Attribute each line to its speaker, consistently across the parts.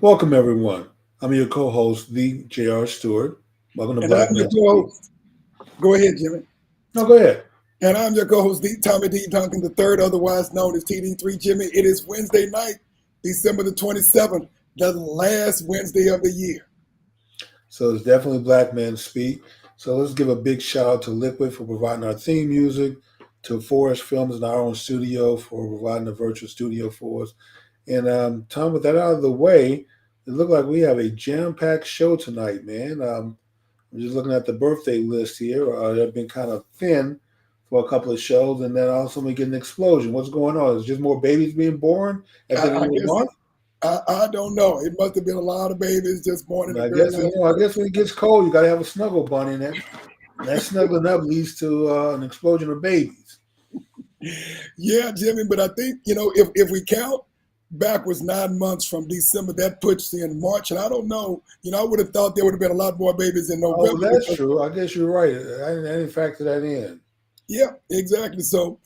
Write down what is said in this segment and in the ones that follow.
Speaker 1: Welcome, everyone. I'm your co host, the J.R. Stewart. Welcome to
Speaker 2: And I'm
Speaker 1: Black
Speaker 2: your
Speaker 1: Men Speak.
Speaker 2: co-host. Go ahead, Jimmy.
Speaker 1: No, go ahead.
Speaker 2: And I'm your co-host, D. Tommy D. Duncan the third, otherwise known as TD3 Jimmy. It is Wednesday night, December the 27th, the last Wednesday of the year.
Speaker 1: So it's definitely Black Men Speak. So let's give a big shout out to Liquid for providing our theme music, to Forest Films in our own studio for providing a virtual studio for us. And Tom, with that out of the way, it looked like we have a jam packed show tonight, man. I'm just looking at the birthday list here. They've been kind of thin for a couple of shows, and then also we get an explosion. What's going on? Is it just more babies being born at the end
Speaker 2: I
Speaker 1: of the
Speaker 2: guess
Speaker 1: month?
Speaker 2: I don't know. It must have been a lot of babies just born in
Speaker 1: And
Speaker 2: the
Speaker 1: I
Speaker 2: very
Speaker 1: guess
Speaker 2: last
Speaker 1: I
Speaker 2: month.
Speaker 1: guess when it gets cold, you got to have a snuggle bunny, and that snuggling up leads to an explosion of babies.
Speaker 2: Yeah, Jimmy, but I think, if we count backwards 9 months from December, that puts in March. And I don't know, I would have thought there would have been a lot more babies in
Speaker 1: Oh,
Speaker 2: November
Speaker 1: that's
Speaker 2: because
Speaker 1: true. I guess you're right. I didn't factor that in.
Speaker 2: yeah, exactly. So,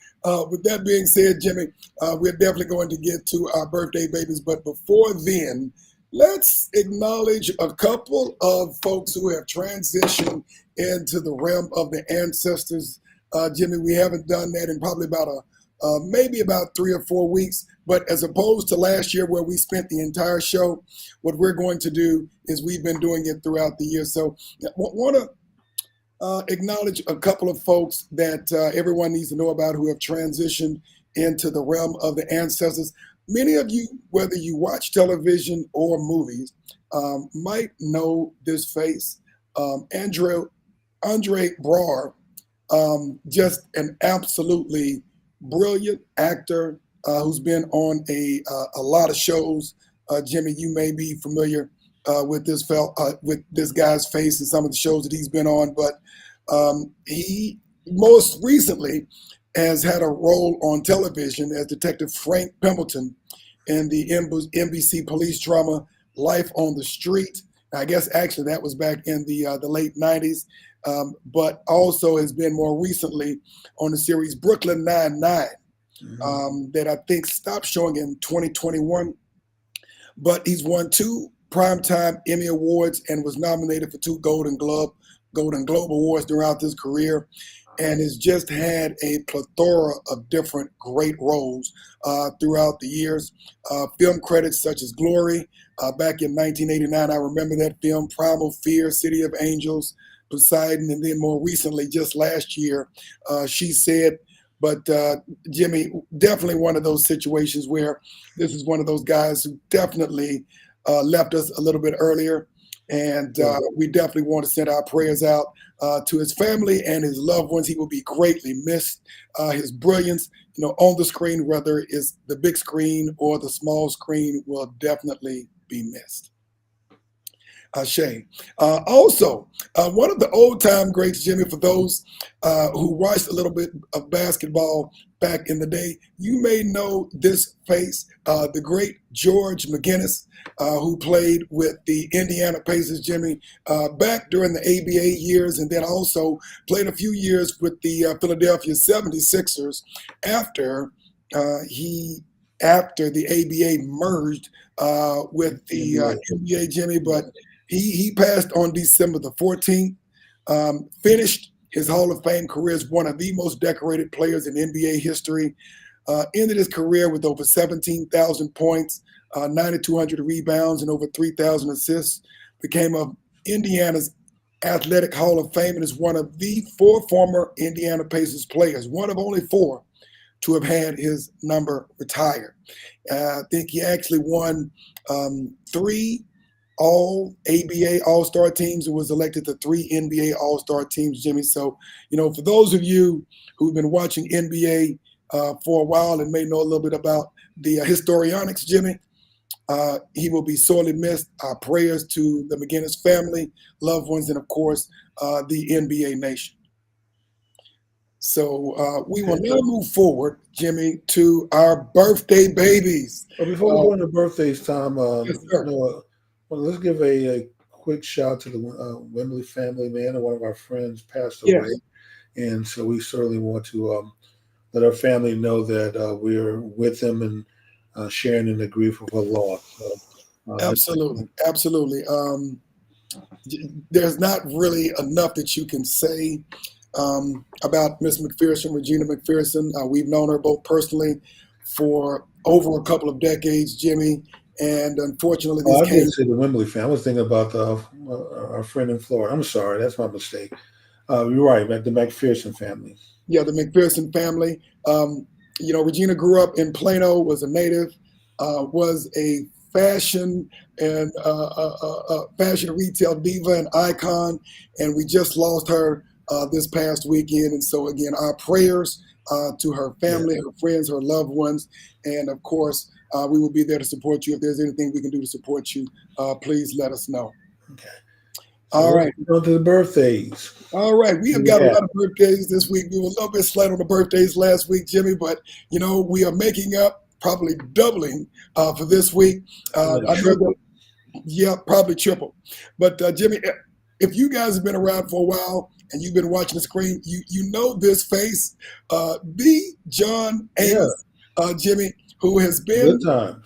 Speaker 2: with that being said, Jimmy, we're definitely going to get to our birthday babies. But before then, let's acknowledge a couple of folks who have transitioned into the realm of the ancestors. Jimmy, we haven't done that in probably about maybe about 3 or 4 weeks. But as opposed to last year where we spent the entire show, what we're going to do is we've been doing it throughout the year. So, want to acknowledge a couple of folks that everyone needs to know about who have transitioned into the realm of the ancestors. Many of you, whether you watch television or movies, might know this face. Andre Braugher, just an absolutely brilliant actor who's been on a lot of shows. Jimmy, you may be familiar with this guy's face and some of the shows that he's been on, but he most recently has had a role on television as Detective Frank Pimbleton in the NBC police drama Life on the Street. I guess actually that was back in the late '90s, but also has been more recently on the series Brooklyn Nine-Nine
Speaker 1: Hmm.
Speaker 2: that I think stopped showing in 2021. But he's won two Primetime Emmy Awards and was nominated for two Golden Globe Awards throughout his career, and has just had a plethora of different great roles throughout the years. Film credits such as Glory back in 1989. I remember that film. Primal Fear, City of Angels, Poseidon, and then more recently, just last year, She Said. But Jimmy, definitely one of those situations where this is one of those guys who definitely left us a little bit earlier. And
Speaker 1: Yeah.
Speaker 2: we definitely want to send our prayers out to his family and his loved ones. He will be greatly missed. His brilliance, on the screen, whether it's the big screen or the small screen, will definitely be missed. Ashe. Also, one of the old time greats, Jimmy, for those who watched a little bit of basketball back in the day, you may know this face, the great George McGinnis, who played with the Indiana Pacers, Jimmy, back during the ABA years, and then also played a few years with the Philadelphia 76ers after he after the ABA merged with the
Speaker 1: NBA.
Speaker 2: NBA, Jimmy, but he passed on December the 14th, finished his Hall of Fame career as one of the most decorated players in NBA history, ended his career with over 17,000 points, 9,200 rebounds, and over 3,000 assists, became a Indiana's Athletic Hall of Fame and is one of the four former Indiana Pacers players, one of only four to have had his number retired. I think he actually won three all ABA All Star teams and was elected to three NBA All Star teams, Jimmy. So, for those of you who've been watching NBA for a while and may know a little bit about the historionics, Jimmy, he will be sorely missed. Our prayers to the McGinnis family, loved ones, and of course, the NBA nation. So we will
Speaker 1: Okay.
Speaker 2: now move forward, Jimmy, to our birthday babies.
Speaker 1: Well, before we
Speaker 2: Uh,
Speaker 1: go into birthdays, Tom,
Speaker 2: yes, sir.
Speaker 1: well, let's give a quick shout to the Wembley family, man. And one of our friends passed away,
Speaker 2: Yes.
Speaker 1: and so we certainly want to let our family know that we're with them and sharing in the grief of her loss.
Speaker 2: Absolutely, absolutely. There's not really enough that you can say about Miss McPherson, Regina McPherson. We've known her both personally for over a couple of decades, Jimmy, and unfortunately,
Speaker 1: Oh,
Speaker 2: this
Speaker 1: I did
Speaker 2: came.
Speaker 1: say the Wembley fan. I was thinking about our friend in Florida. I'm sorry, that's my mistake. You're right, the McPherson family.
Speaker 2: Yeah, the McPherson family. Regina grew up in Plano, was a native, was a fashion and fashion retail diva and icon, and we just lost her this past weekend. And so, again, our prayers to her
Speaker 1: Yeah.
Speaker 2: family, her friends, her loved ones, and of course, we will be there to support you. If there's anything we can do to support you, please let us know.
Speaker 1: Okay. So
Speaker 2: All
Speaker 1: let's
Speaker 2: right.
Speaker 1: go to the birthdays.
Speaker 2: All right, we have got a
Speaker 1: Yeah.
Speaker 2: lot of birthdays this week. We were a little bit slight on the birthdays last week, Jimmy, but we are making up, probably doubling for this week. I know that,
Speaker 1: Triple.
Speaker 2: yeah, probably triple. But Jimmy, if you guys have been around for a while and you've been watching the screen, you know this face, the John
Speaker 1: Yeah.
Speaker 2: Amos, Jimmy, who has
Speaker 1: Good
Speaker 2: been,
Speaker 1: times.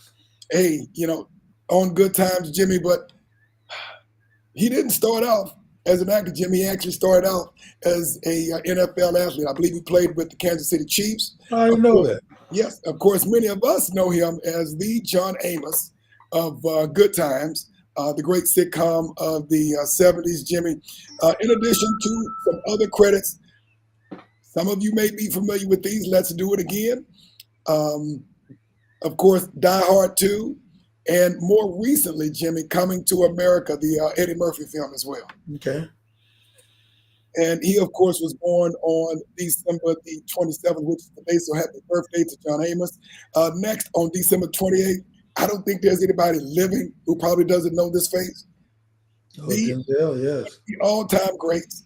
Speaker 2: hey, on Good Times, Jimmy, but he didn't start off as an actor, Jimmy. He actually started out as a NFL athlete. I believe he played with the Kansas City Chiefs.
Speaker 1: I
Speaker 2: Of
Speaker 1: didn't know
Speaker 2: course,
Speaker 1: that.
Speaker 2: yes, of course, many of us know him as the John Amos of Good Times, the great sitcom of the 70s, Jimmy. In addition to some other credits, some of you may be familiar with these. Let's Do It Again. Um, of course, Die Hard 2. And more recently, Jimmy, Coming to America, the Eddie Murphy film as well.
Speaker 1: Okay.
Speaker 2: And he, of course, was born on December the 27th, which is today. So happy birthday to John Amos. Next, on December 28th, I don't think there's anybody living who probably doesn't know this face.
Speaker 1: Oh,
Speaker 2: The,
Speaker 1: Denzel, yes.
Speaker 2: the all-time greats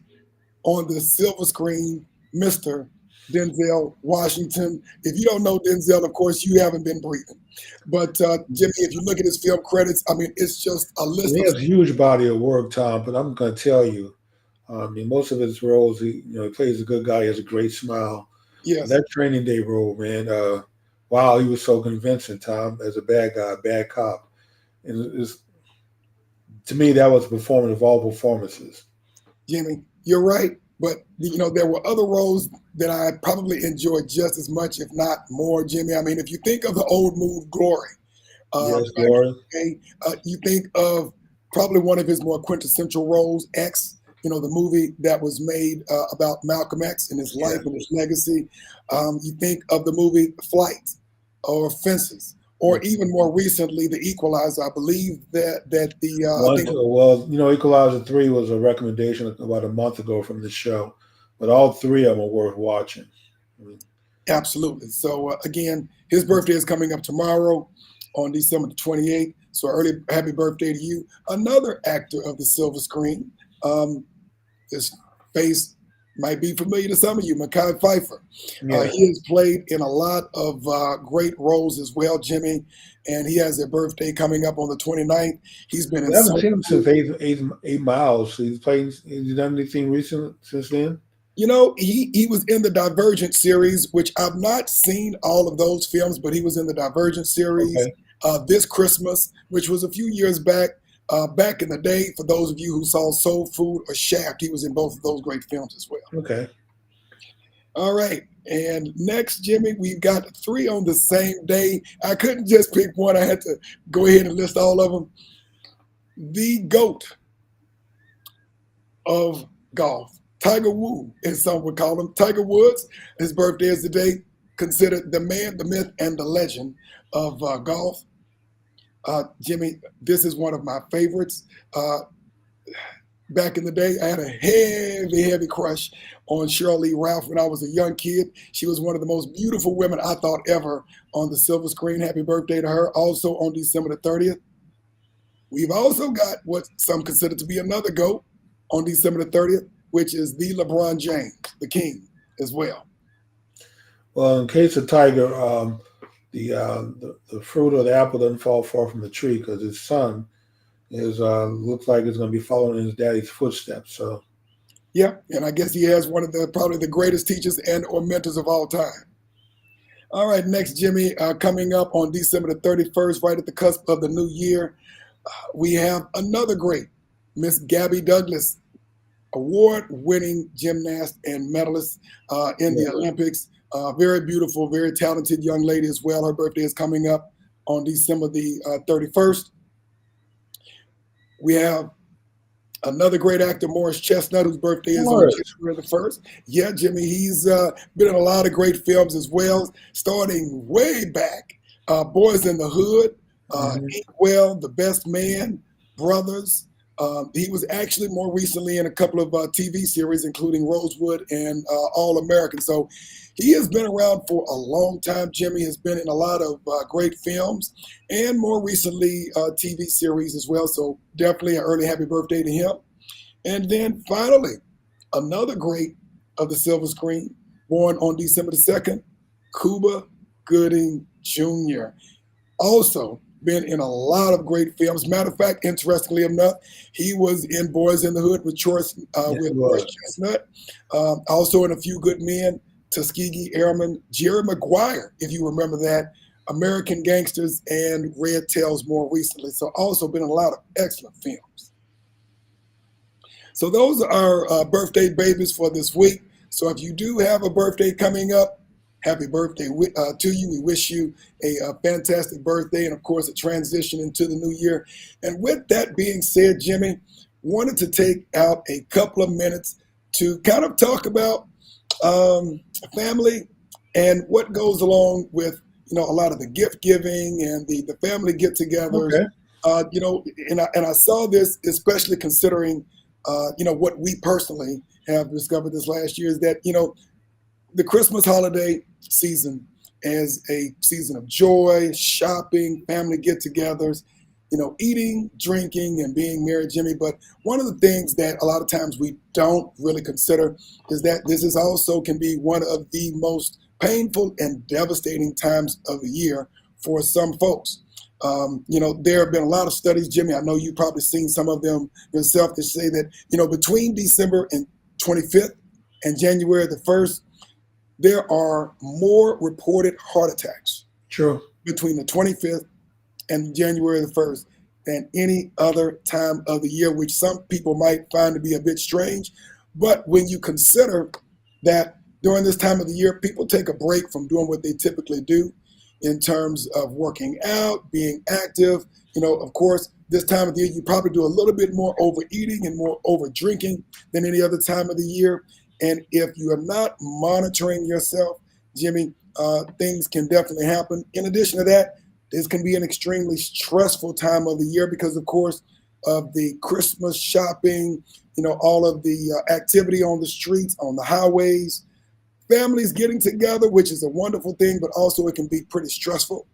Speaker 2: on the silver screen, Mr. Denzel Washington. If you don't know Denzel, of course, you haven't been breathing. But Jimmy, if you look at his film credits, I mean, it's just a list
Speaker 1: He
Speaker 2: of,
Speaker 1: has a huge body of work, Tom, but I'm going to tell you, I mean, most of his roles, he plays a good guy. He has a great smile. But
Speaker 2: yes,
Speaker 1: that Training Day role, man, wow, he was so convincing, Tom, as a bad guy, bad cop. And to me, that was a performance of all performances.
Speaker 2: Jimmy, you're right. But there were other roles that I probably enjoyed just as much, if not more, Jimmy. I mean, if you think of the old move Glory,
Speaker 1: Yes,
Speaker 2: back in
Speaker 1: Laura.
Speaker 2: the day, you think of probably one of his more quintessential roles, X. The movie that was made about Malcolm X and his life
Speaker 1: Yeah.
Speaker 2: and his legacy. You think of the movie Flight or Fences, or even more recently, The Equalizer. I believe that the I think
Speaker 1: Well, Equalizer 3 was a recommendation about a month ago from the show, but all three of them are worth watching. I mean,
Speaker 2: absolutely. So again, his birthday is coming up tomorrow on December the 28th. So early happy birthday to you. Another actor of the silver screen. His face might be familiar to some of you, Mekhi Phifer.
Speaker 1: yeah.
Speaker 2: He has played in a lot of great roles as well, Jimmy, and he has a birthday coming up on the 29th. He's been in
Speaker 1: We haven't
Speaker 2: so
Speaker 1: seen him since eight Miles. He's done anything recent since then?
Speaker 2: he was in the Divergent series, which I've not seen all of those films, but he was in the Divergent series
Speaker 1: Okay.
Speaker 2: this Christmas, which was a few years back. Back in the day, for those of you who saw Soul Food or Shaft, he was in both of those great films as well.
Speaker 1: Okay.
Speaker 2: All right. And next, Jimmy, we've got three on the same day. I couldn't just pick one. I had to go ahead and list all of them. The GOAT of golf, Tiger Woods, as some would call him. Tiger Woods, his birthday is today, considered the man, the myth, and the legend of golf. Jimmy, this is one of my favorites. Back in the day, I had a heavy crush on Cheryl Lee Ralph when I was a young kid. She was one of the most beautiful women I thought ever on the silver screen. Happy birthday to her. Also on December the 30th. We've also got what some consider to be another GOAT on December the 30th, which is the LeBron James, the king, as well.
Speaker 1: Well, in case of Tiger, the fruit or the apple doesn't fall far from the tree because his son is looks like it's going to be following in his daddy's footsteps. So
Speaker 2: Yeah, and I guess he has one of the probably the greatest teachers and or mentors of all time. All right, next, Jimmy, coming up on December the 31st, right at the cusp of the new year. We have another great, Miss Gabby Douglas, award-winning gymnast and medalist in the
Speaker 1: Yeah.
Speaker 2: Olympics. Very beautiful, very talented young lady as well. Her birthday is coming up on December the 31st. We have another great actor, Morris Chestnut, whose birthday is on
Speaker 1: Morris.
Speaker 2: January the 1st. Yeah, Jimmy, he's been in a lot of great films as well, starting way back. Boys in the Hood,
Speaker 1: Hmm.
Speaker 2: Inkwell, The Best Man, Brothers. He was actually more recently in a couple of TV series, including Rosewood and All American. So he has been around for a long time. Jimmy has been in a lot of great films and more recently TV series as well. So definitely an early happy birthday to him. And then finally, another great of the silver screen, born on December the 2nd, Cuba Gooding Jr. Also been in a lot of great films. Matter of fact, interestingly enough, he was in Boys in the Hood with
Speaker 1: Yeah, he
Speaker 2: Morris
Speaker 1: was.
Speaker 2: Chestnut. Also in A Few Good Men, Tuskegee Airmen, Jerry Maguire, if you remember that, American Gangsters, and Red Tails more recently. So also been in a lot of excellent films. So those are our birthday babies for this week. So if you do have a birthday coming up, happy birthday to you. We wish you a fantastic birthday and, of course, a transition into the new year. And with that being said, Jimmy, wanted to take out a couple of minutes to kind of talk about family and what goes along with, a lot of the gift giving and the family get-togethers.
Speaker 1: Okay.
Speaker 2: And I saw this, especially considering, what we personally have discovered this last year is that, the Christmas holiday season as a season of joy, shopping, family get-togethers, eating, drinking, and being merry, Jimmy. But one of the things that a lot of times we don't really consider is that this is also can be one of the most painful and devastating times of the year for some folks. There have been a lot of studies, Jimmy. I know you've probably seen some of them yourself that say that, between December and 25th and January the 1st, there are more reported heart attacks
Speaker 1: True.
Speaker 2: between the 25th and January the 1st than any other time of the year, which some people might find to be a bit strange. But when you consider that during this time of the year, people take a break from doing what they typically do in terms of working out, being active. Of course, this time of the year, you probably do a little bit more overeating and more over drinking than any other time of the year. And if you are not monitoring yourself, Jimmy, things can definitely happen. In addition to that, this can be an extremely stressful time of the year because, of course, of the Christmas shopping, all of the activity on the streets, on the highways, families getting together, which is a wonderful thing, but also it can be pretty stressful.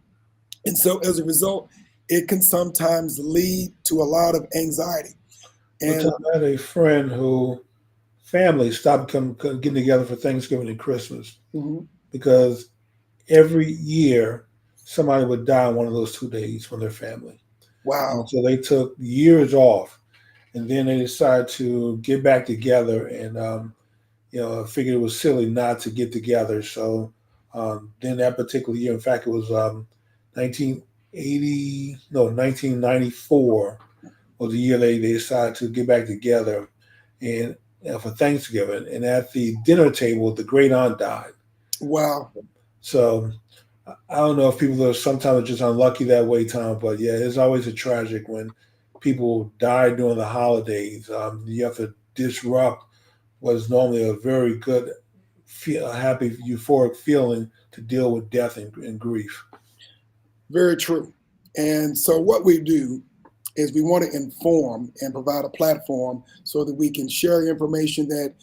Speaker 2: And so as a result, it can sometimes lead to a lot of anxiety.
Speaker 1: Well,
Speaker 2: And
Speaker 1: Tom, I had a friend who family stopped getting together for Thanksgiving and Christmas
Speaker 2: mhm,
Speaker 1: because every year somebody would die on one of those 2 days from their family. And
Speaker 2: wow,
Speaker 1: so they took years off, and then they decided to get back together. And I figured it was silly not to get together. So then that particular year, in fact, it was 1980, no, 1994 was the year they decided to get back together and for Thanksgiving. And at the dinner table, the great aunt died.
Speaker 2: wow.
Speaker 1: So I don't know if people are sometimes just unlucky that way, Tom, but yeah, it's always a tragic when people die during the holidays. You have to disrupt what is normally a very good, happy, euphoric feeling to deal with death and grief.
Speaker 2: Very true. And so what we do is we want to inform and provide a platform so that we can share information that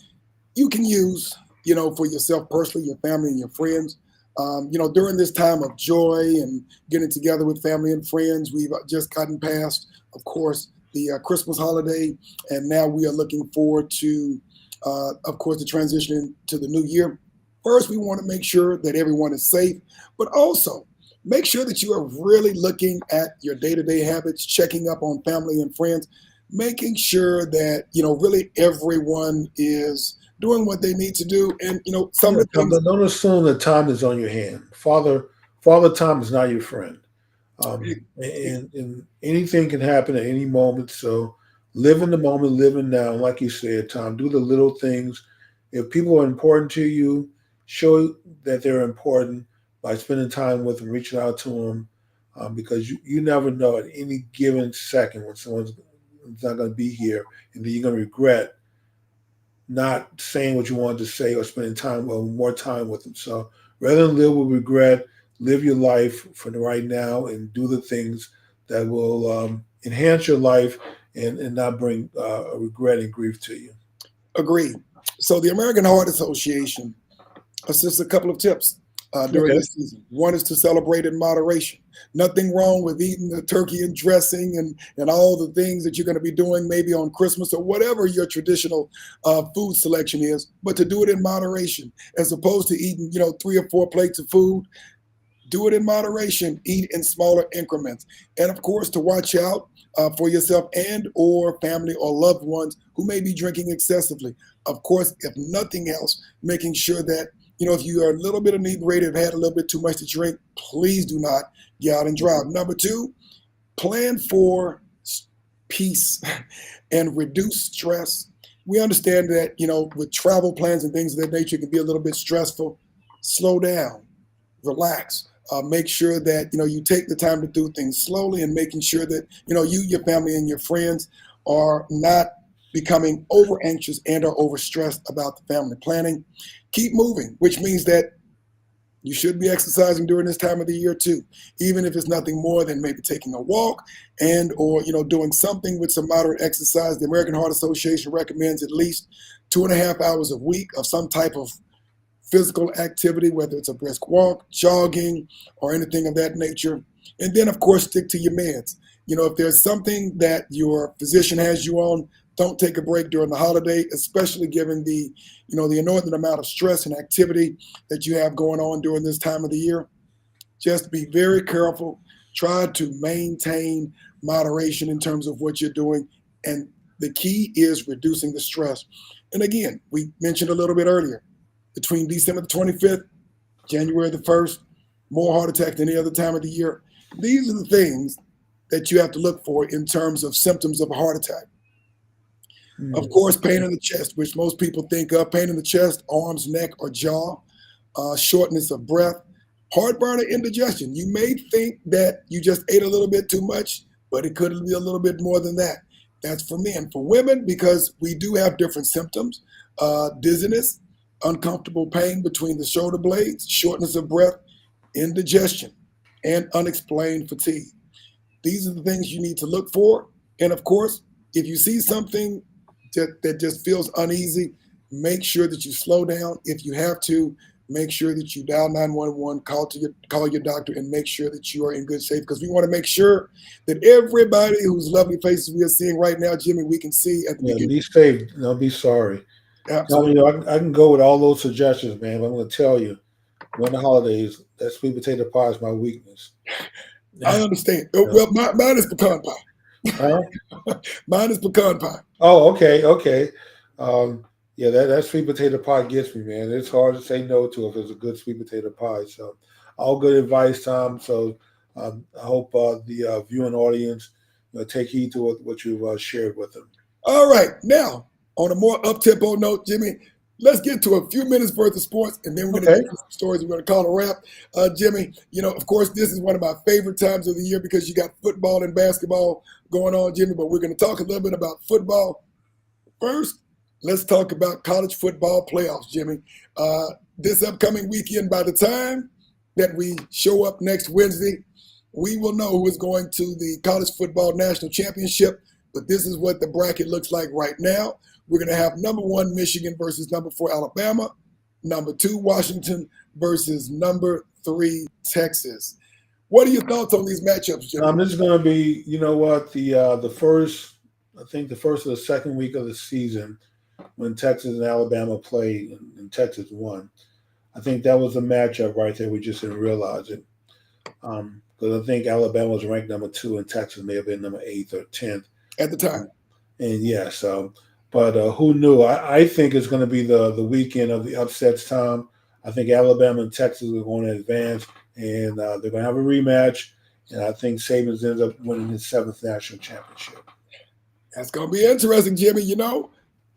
Speaker 2: you can use, for yourself personally, your family, and your friends. During this time of joy and getting together with family and friends, we've just gotten past, of course, the Christmas holiday, and now we are looking forward to, of course, the transition to the new year. First, we want to make sure that everyone is safe, but also make sure that you are really looking at your day-to-day habits, checking up on family and friends, making sure that really everyone is doing what they need to do. And some of
Speaker 1: Yeah,
Speaker 2: the
Speaker 1: Tom,
Speaker 2: things.
Speaker 1: don't assume that time is on your hand. Father time is not your friend. And anything can happen at any moment. So live in the moment, live in now. Like you said, Tom, do the little things. If people are important to you, show that they're important by spending time with them, reaching out to them, because you never know at any given second when someone's not going to be here, and then you're going to regret not saying what you wanted to say or spending time or more time with them. So rather than live with regret, live your life for the right now and do the things that will enhance your life and not bring regret and grief to you.
Speaker 2: Agreed. So the American Heart Association assists a couple of tips during
Speaker 1: Okay.
Speaker 2: this season. One is to celebrate in moderation. Nothing wrong with eating the turkey and dressing and all the things that you're going to be doing maybe on Christmas or whatever your traditional food selection is, but to do it in moderation as opposed to eating, 3 or 4 plates of food. Do it in moderation. Eat in smaller increments, and of course, to watch out for yourself and or family or loved ones who may be drinking excessively. Of course, if nothing else, making sure that if you are a little bit inebriated, had a little bit too much to drink, please do not get out and drive. Number two, plan for peace and reduce stress. We understand that with travel plans and things of that nature, it can be a little bit stressful. Slow down, relax. Make sure that you take the time to do things slowly, and making sure that you, your family, and your friends are not becoming over anxious and or over stressed about the family planning. Keep moving, which means that you should be exercising during this time of the year too, even if it's nothing more than maybe taking a walk and or doing something with some moderate exercise. The American Heart Association recommends at least 2.5 hours a week of some type of physical activity, whether it's a brisk walk, jogging, or anything of that nature. And then, of course, stick to your meds. If there's something that your physician has you on, don't take a break during the holiday, especially given the inordinate amount of stress and activity that you have going on during this time of the year. Just be very careful. Try to maintain moderation in terms of what you're doing. And the key is reducing the stress. And again, we mentioned a little bit earlier, between December the 25th, January the 1st, more heart attacks than any other time of the year. These are the things that you have to look for in terms of symptoms of a heart attack. Of
Speaker 1: Mm.
Speaker 2: course, pain in the chest, which most people think of, pain in the chest, arms, neck, or jaw, shortness of breath, heartburn, or indigestion. You may think that you just ate a little bit too much, but it could be a little bit more than that. That's for men. For women, because we do have different symptoms, dizziness, uncomfortable pain between the shoulder blades, shortness of breath, indigestion, and unexplained fatigue. These are the things you need to look for. And of course, if you see something that just feels uneasy, make sure that you slow down. If you have to, make sure that you dial 911, call your doctor, and make sure that you are in good shape, because we want to make sure that everybody whose lovely faces we are seeing right now, Jimmy, we can see at the
Speaker 1: Yeah,
Speaker 2: beginning.
Speaker 1: be safe. Don't be sorry. Now,
Speaker 2: Absolutely.
Speaker 1: I can go with all those suggestions, man. But I'm going to tell you, during the holidays, that sweet potato pie is my weakness.
Speaker 2: I
Speaker 1: Yeah.
Speaker 2: understand. Well, mine is pecan
Speaker 1: Huh?
Speaker 2: pie. Mine is pecan pie.
Speaker 1: Oh, okay, okay. Yeah, that sweet potato pie gets me, man. It's hard to say no to if it's a good sweet potato pie. So, all good advice, Tom. So, I hope the viewing audience take heed to what you've shared with them.
Speaker 2: All right. Now, on a more up-tempo note, Jimmy, let's get to a few minutes worth of sports, and then we're going to
Speaker 1: Okay.
Speaker 2: get to some stories. We're going to call a wrap. Jimmy, of course, this is one of my favorite times of the year because you got football and basketball going on, Jimmy, but we're going to talk a little bit about football. First, let's talk about college football playoffs, Jimmy. This upcoming weekend, by the time that we show up next Wednesday, we will know who is going to the college football national championship. But this is what the bracket looks like right now. We're going to have number 1 Michigan versus number 4 Alabama, number 2 Washington versus number 3 Texas. What are your thoughts on these matchups, Jimmy?
Speaker 1: This is going to be, you know what, the first, I think the first or the second week of the season when Texas and Alabama played and Texas won. I think that was a matchup right there. We just didn't realize it. Because I think Alabama was ranked number 2 and Texas may have been number 8th or 10th.
Speaker 2: At the time.
Speaker 1: And yeah, so, but who knew? I think it's going to be the weekend of the upsets, Tom. I think Alabama and Texas are going to advance, and they're going to have a rematch. And I think Saban ends up winning his 7th national championship.
Speaker 2: That's going to be interesting, Jimmy. You know,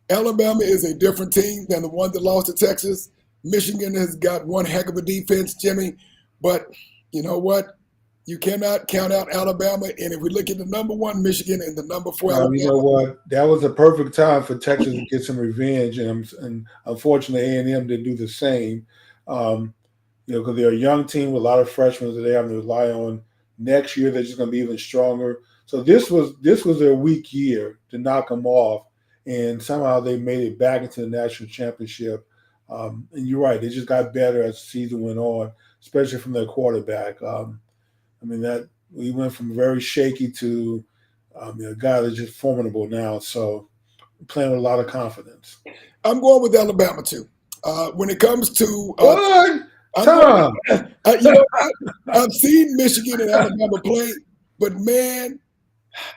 Speaker 2: Alabama is a different team than the one that lost to Texas. Michigan has got one heck of a defense, Jimmy. But you know what? You cannot count out Alabama. And if we look at the number 1 Michigan and the number 4 Alabama.
Speaker 1: You know what? That was a perfect time for Texas to get some revenge. And unfortunately, A&M didn't do the same. Because they're a young team with a lot of freshmen that they have to rely on. Next year, they're just going to be even stronger. So this was their weak year to knock them off. And somehow they made it back into the national championship. And you're right, they just got better as the season went on, especially from their quarterback. That we went from very shaky to a guy that's just formidable now. So playing with a lot of confidence.
Speaker 2: I'm going with Alabama too. When it comes to
Speaker 1: what? Tom.
Speaker 2: I've seen Michigan and Alabama play, but man,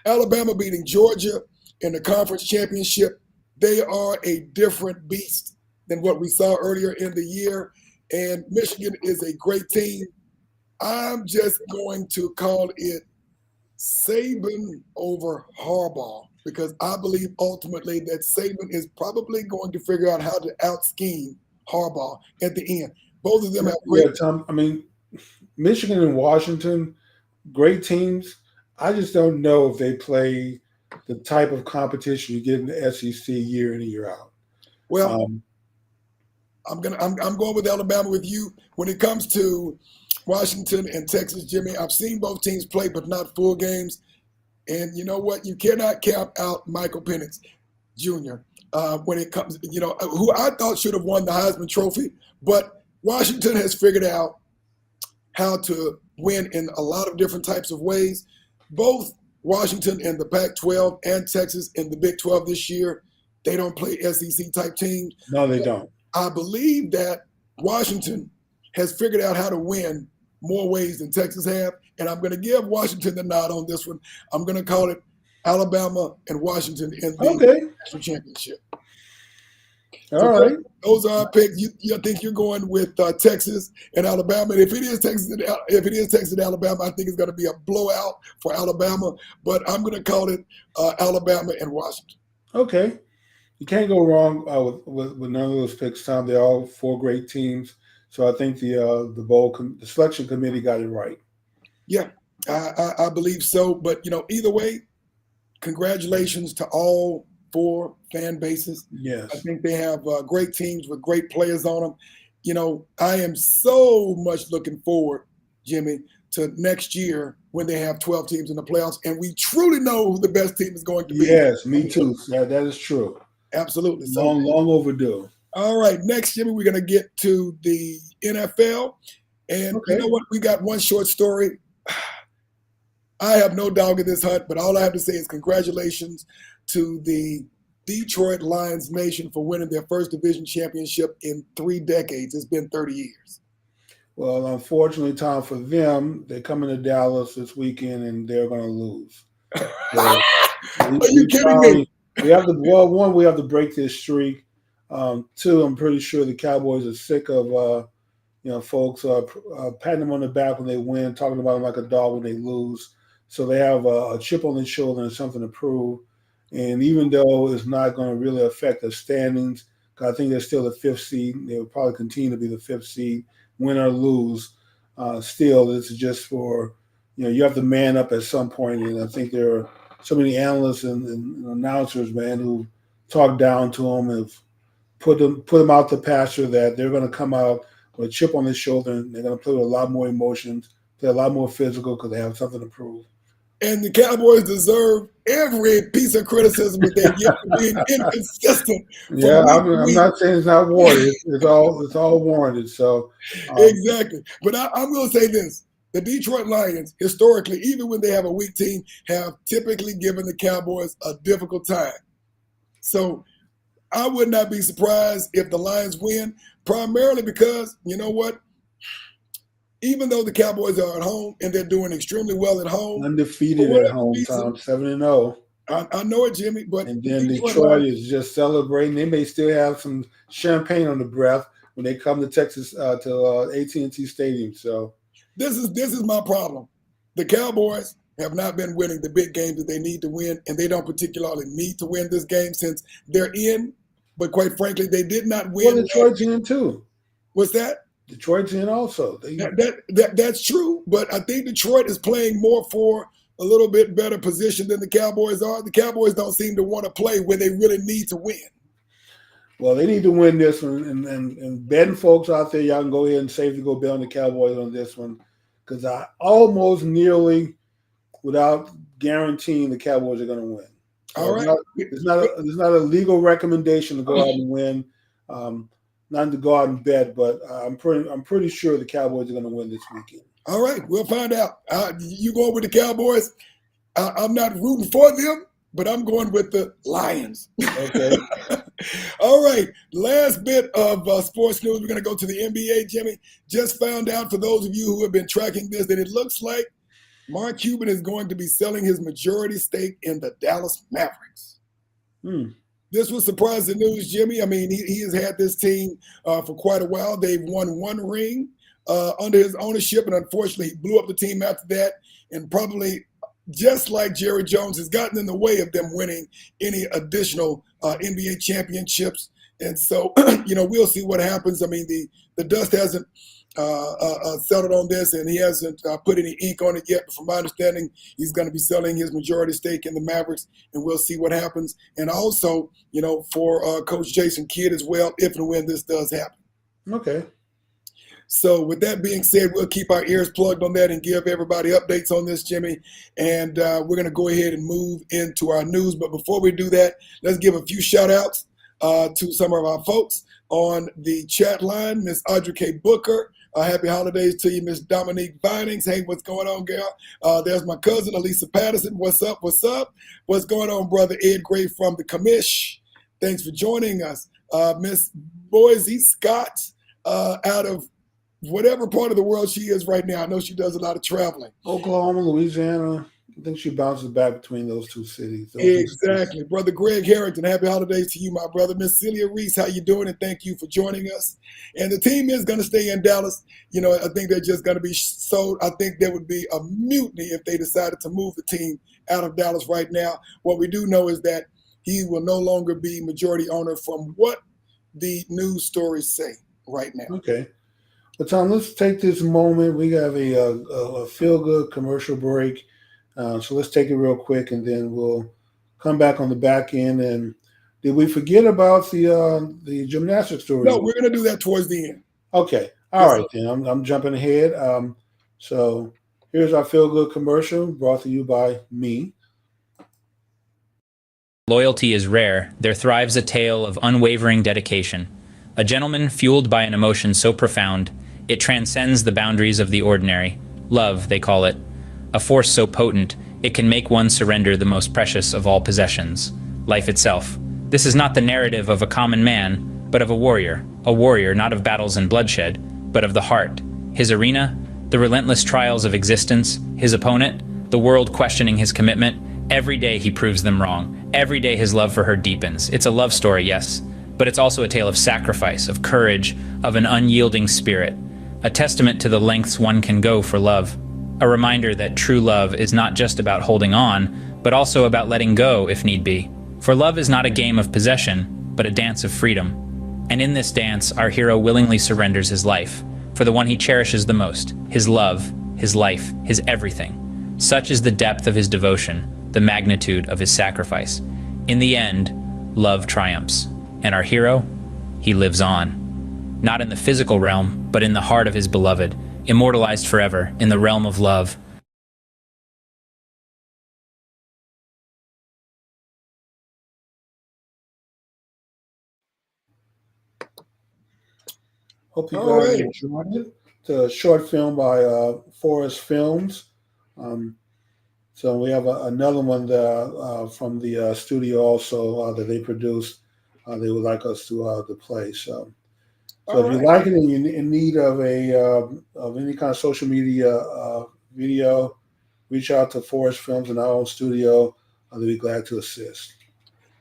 Speaker 2: Alabama beating Georgia in the conference championship, they are a different beast than what we saw earlier in the year. And Michigan is a great team. I'm just going to call it Saban over Harbaugh because I believe ultimately that Saban is probably going to figure out how to out-scheme Harbaugh at the end. Both of them have great.
Speaker 1: Yeah, Tom. Michigan and Washington, great teams. I just don't know if they play the type of competition you get in the SEC year in and year out.
Speaker 2: Well, I'm going with Alabama with you. When it comes to Washington and Texas, Jimmy, I've seen both teams play, but not full games. And you know what? You cannot count out Michael Penix Jr. When it comes, who I thought should have won the Heisman Trophy, but Washington has figured out how to win in a lot of different types of ways. Both Washington in the Pac-12 and Texas in the Big 12 this year, they don't play SEC-type teams.
Speaker 1: No, they don't.
Speaker 2: I believe that Washington has figured out how to win more ways than Texas have, and I'm going to give Washington the nod on this one. I'm going to call it Alabama and Washington in the national championship.
Speaker 1: All right.
Speaker 2: Those are our picks. You think you're going with Texas and Alabama. And if it is Texas and Alabama, I think it's going to be a blowout for Alabama. But I'm going to call it Alabama and Washington.
Speaker 1: Okay. You can't go wrong with none of those picks, Tom. They're all 4 great teams. So I think the selection committee got it right.
Speaker 2: Yeah, I believe so. But, either way, congratulations to all 4 fan bases.
Speaker 1: Yes.
Speaker 2: I think they have great teams with great players on them. I am so much looking forward, Jimmy, to next year when they have 12 teams in the playoffs and we truly know who the best team is going to be.
Speaker 1: Yes, me too. That is true.
Speaker 2: Absolutely.
Speaker 1: Long overdue.
Speaker 2: All right. Next, Jimmy, we're going to get to the NFL. And you know what? We got one short story. I have no dog in this hunt, but all I have to say is congratulations to the Detroit Lions Nation for winning their first division championship in 3 decades. It's been 30 years.
Speaker 1: Well, unfortunately, Tom, for them, they're coming to Dallas this weekend and they're going to lose. So
Speaker 2: Are you kidding me?
Speaker 1: We have to break this streak. 2, I'm pretty sure the Cowboys are sick of folks patting them on the back when they win, talking about them like a dog when they lose. So they have a chip on their shoulder and something to prove. And even though it's not going to really affect the standings, because I think they're still the 5th seed, they will probably continue to be the 5th seed, win or lose. Still, this is just for, you have to man up at some point. And I think there are so many analysts and announcers, man, who talk down to them and put them out the pasture that they're going to come out with a chip on their shoulder and they're going to play with a lot more emotions, play a lot more physical because they have something to prove.
Speaker 2: And the Cowboys deserve every piece of criticism that they get for being inconsistent.
Speaker 1: Yeah, I'm not saying it's not warranted. It's all warranted. So
Speaker 2: exactly. But I'm going to say this: the Detroit Lions, historically, even when they have a weak team, have typically given the Cowboys a difficult time. So I would not be surprised if the Lions win, primarily because you know what? Even though the Cowboys are at home and they're doing extremely well at home.
Speaker 1: Undefeated at home, Tom, 7-0.
Speaker 2: I know it, Jimmy. But
Speaker 1: and then Detroit is just celebrating. They may still have some champagne on the breath when they come to Texas, to AT&T Stadium. So
Speaker 2: this is my problem. The Cowboys have not been winning the big games that they need to win, and they don't particularly need to win this game since they're in. But quite frankly, they did not
Speaker 1: Well,
Speaker 2: win.
Speaker 1: Detroit's in too.
Speaker 2: What's that?
Speaker 1: Detroit's in also.
Speaker 2: That's true, but I think Detroit is playing more for a little bit better position than the Cowboys are. The Cowboys don't seem to want to play when they really need to win.
Speaker 1: Well, they need to win this one, and betting folks out there, y'all can go ahead and safely go bet on the Cowboys on this one, because I almost nearly, without guaranteeing, the Cowboys are going to win. So
Speaker 2: All right,
Speaker 1: it's not a legal recommendation to go out and win, not to go out and bet, but I'm pretty sure the Cowboys are going to win this weekend.
Speaker 2: all right, we'll find out. You going with the Cowboys? I'm not rooting for them, but I'm going with the Lions.
Speaker 1: Okay.
Speaker 2: All right, last bit of sports news. We're going to go to the NBA, Jimmy. Just found out, for those of you who have been tracking this, that it looks like Mark Cuban is going to be selling his majority stake in the Dallas Mavericks. This was surprising news, Jimmy. I mean, he has had this team for quite a while. They've won one ring under his ownership, and unfortunately, he blew up the team after that, and probably, just like Jerry Jones, has gotten in the way of them winning any additional NBA championships. And so, we'll see what happens. I mean, the dust hasn't settled on this, and he hasn't put any ink on it yet. But from my understanding, he's going to be selling his majority stake in the Mavericks, and we'll see what happens. And also, for Coach Jason Kidd as well, if and when this does happen.
Speaker 1: Okay.
Speaker 2: So with that being said, we'll keep our ears plugged on that and give everybody updates on this, Jimmy. And we're going to go ahead and move into our news. But before we do that, let's give a few shout outs to some of our folks on the chat line. Miss Audrey K. Booker. Happy holidays to you, Miss Dominique Vinings. Hey, what's going on, girl? There's my cousin, Elisa Patterson. What's up? What's up? What's going on, brother Ed Gray from the commish? Thanks for joining us. Miss Boise Scott out of whatever part of the world she is right now. I know she does a lot of traveling.
Speaker 1: Oklahoma, Louisiana. I think she bounces back between those two cities.
Speaker 2: Exactly. Brother Greg Harrington, happy holidays to you, my brother. Miss Celia Reese, how you doing? And thank you for joining us. And the team is going to stay in Dallas. I think they're just going to be sold. I think there would be a mutiny if they decided to move the team out of Dallas right now. What we do know is that he will no longer be majority owner from what the news stories say right now.
Speaker 1: Okay. But Tom, let's take this moment. We have a feel-good commercial break. So let's take it real quick, and then we'll come back on the back end. And did we forget about the gymnastics story?
Speaker 2: No, we're going to do that towards the end.
Speaker 1: Okay. All right, then. I'm jumping ahead. So here's our feel-good commercial brought to you by me.
Speaker 3: Loyalty is rare. There thrives a tale of unwavering dedication. A gentleman fueled by an emotion so profound, it transcends the boundaries of the ordinary. Love, they call it. A force so potent, it can make one surrender the most precious of all possessions, life itself. This is not the narrative of a common man, but of a warrior not of battles and bloodshed, but of the heart. His arena, the relentless trials of existence, his opponent, the world questioning his commitment. Every day he proves them wrong. Every day his love for her deepens. It's a love story, yes, but it's also a tale of sacrifice, of courage, of an unyielding spirit. A testament to the lengths one can go for love. A reminder that true love is not just about holding on, but also about letting go if need be. For love is not a game of possession, but a dance of freedom. And in this dance, our hero willingly surrenders his life for the one he cherishes the most, his love, his life, his everything. Such is the depth of his devotion, the magnitude of his sacrifice. In the end, love triumphs, and our hero, he lives on. Not in the physical realm, but in the heart of his beloved, immortalized forever in the realm of love.
Speaker 1: Hope you guys enjoyed it. It's a short film by Forest Films. So we have another one from the studio also that they produced. They would like us to play. So if you like it and you're in need of of any kind of social media video, reach out to Forest Films in our own studio. They'll be glad to assist.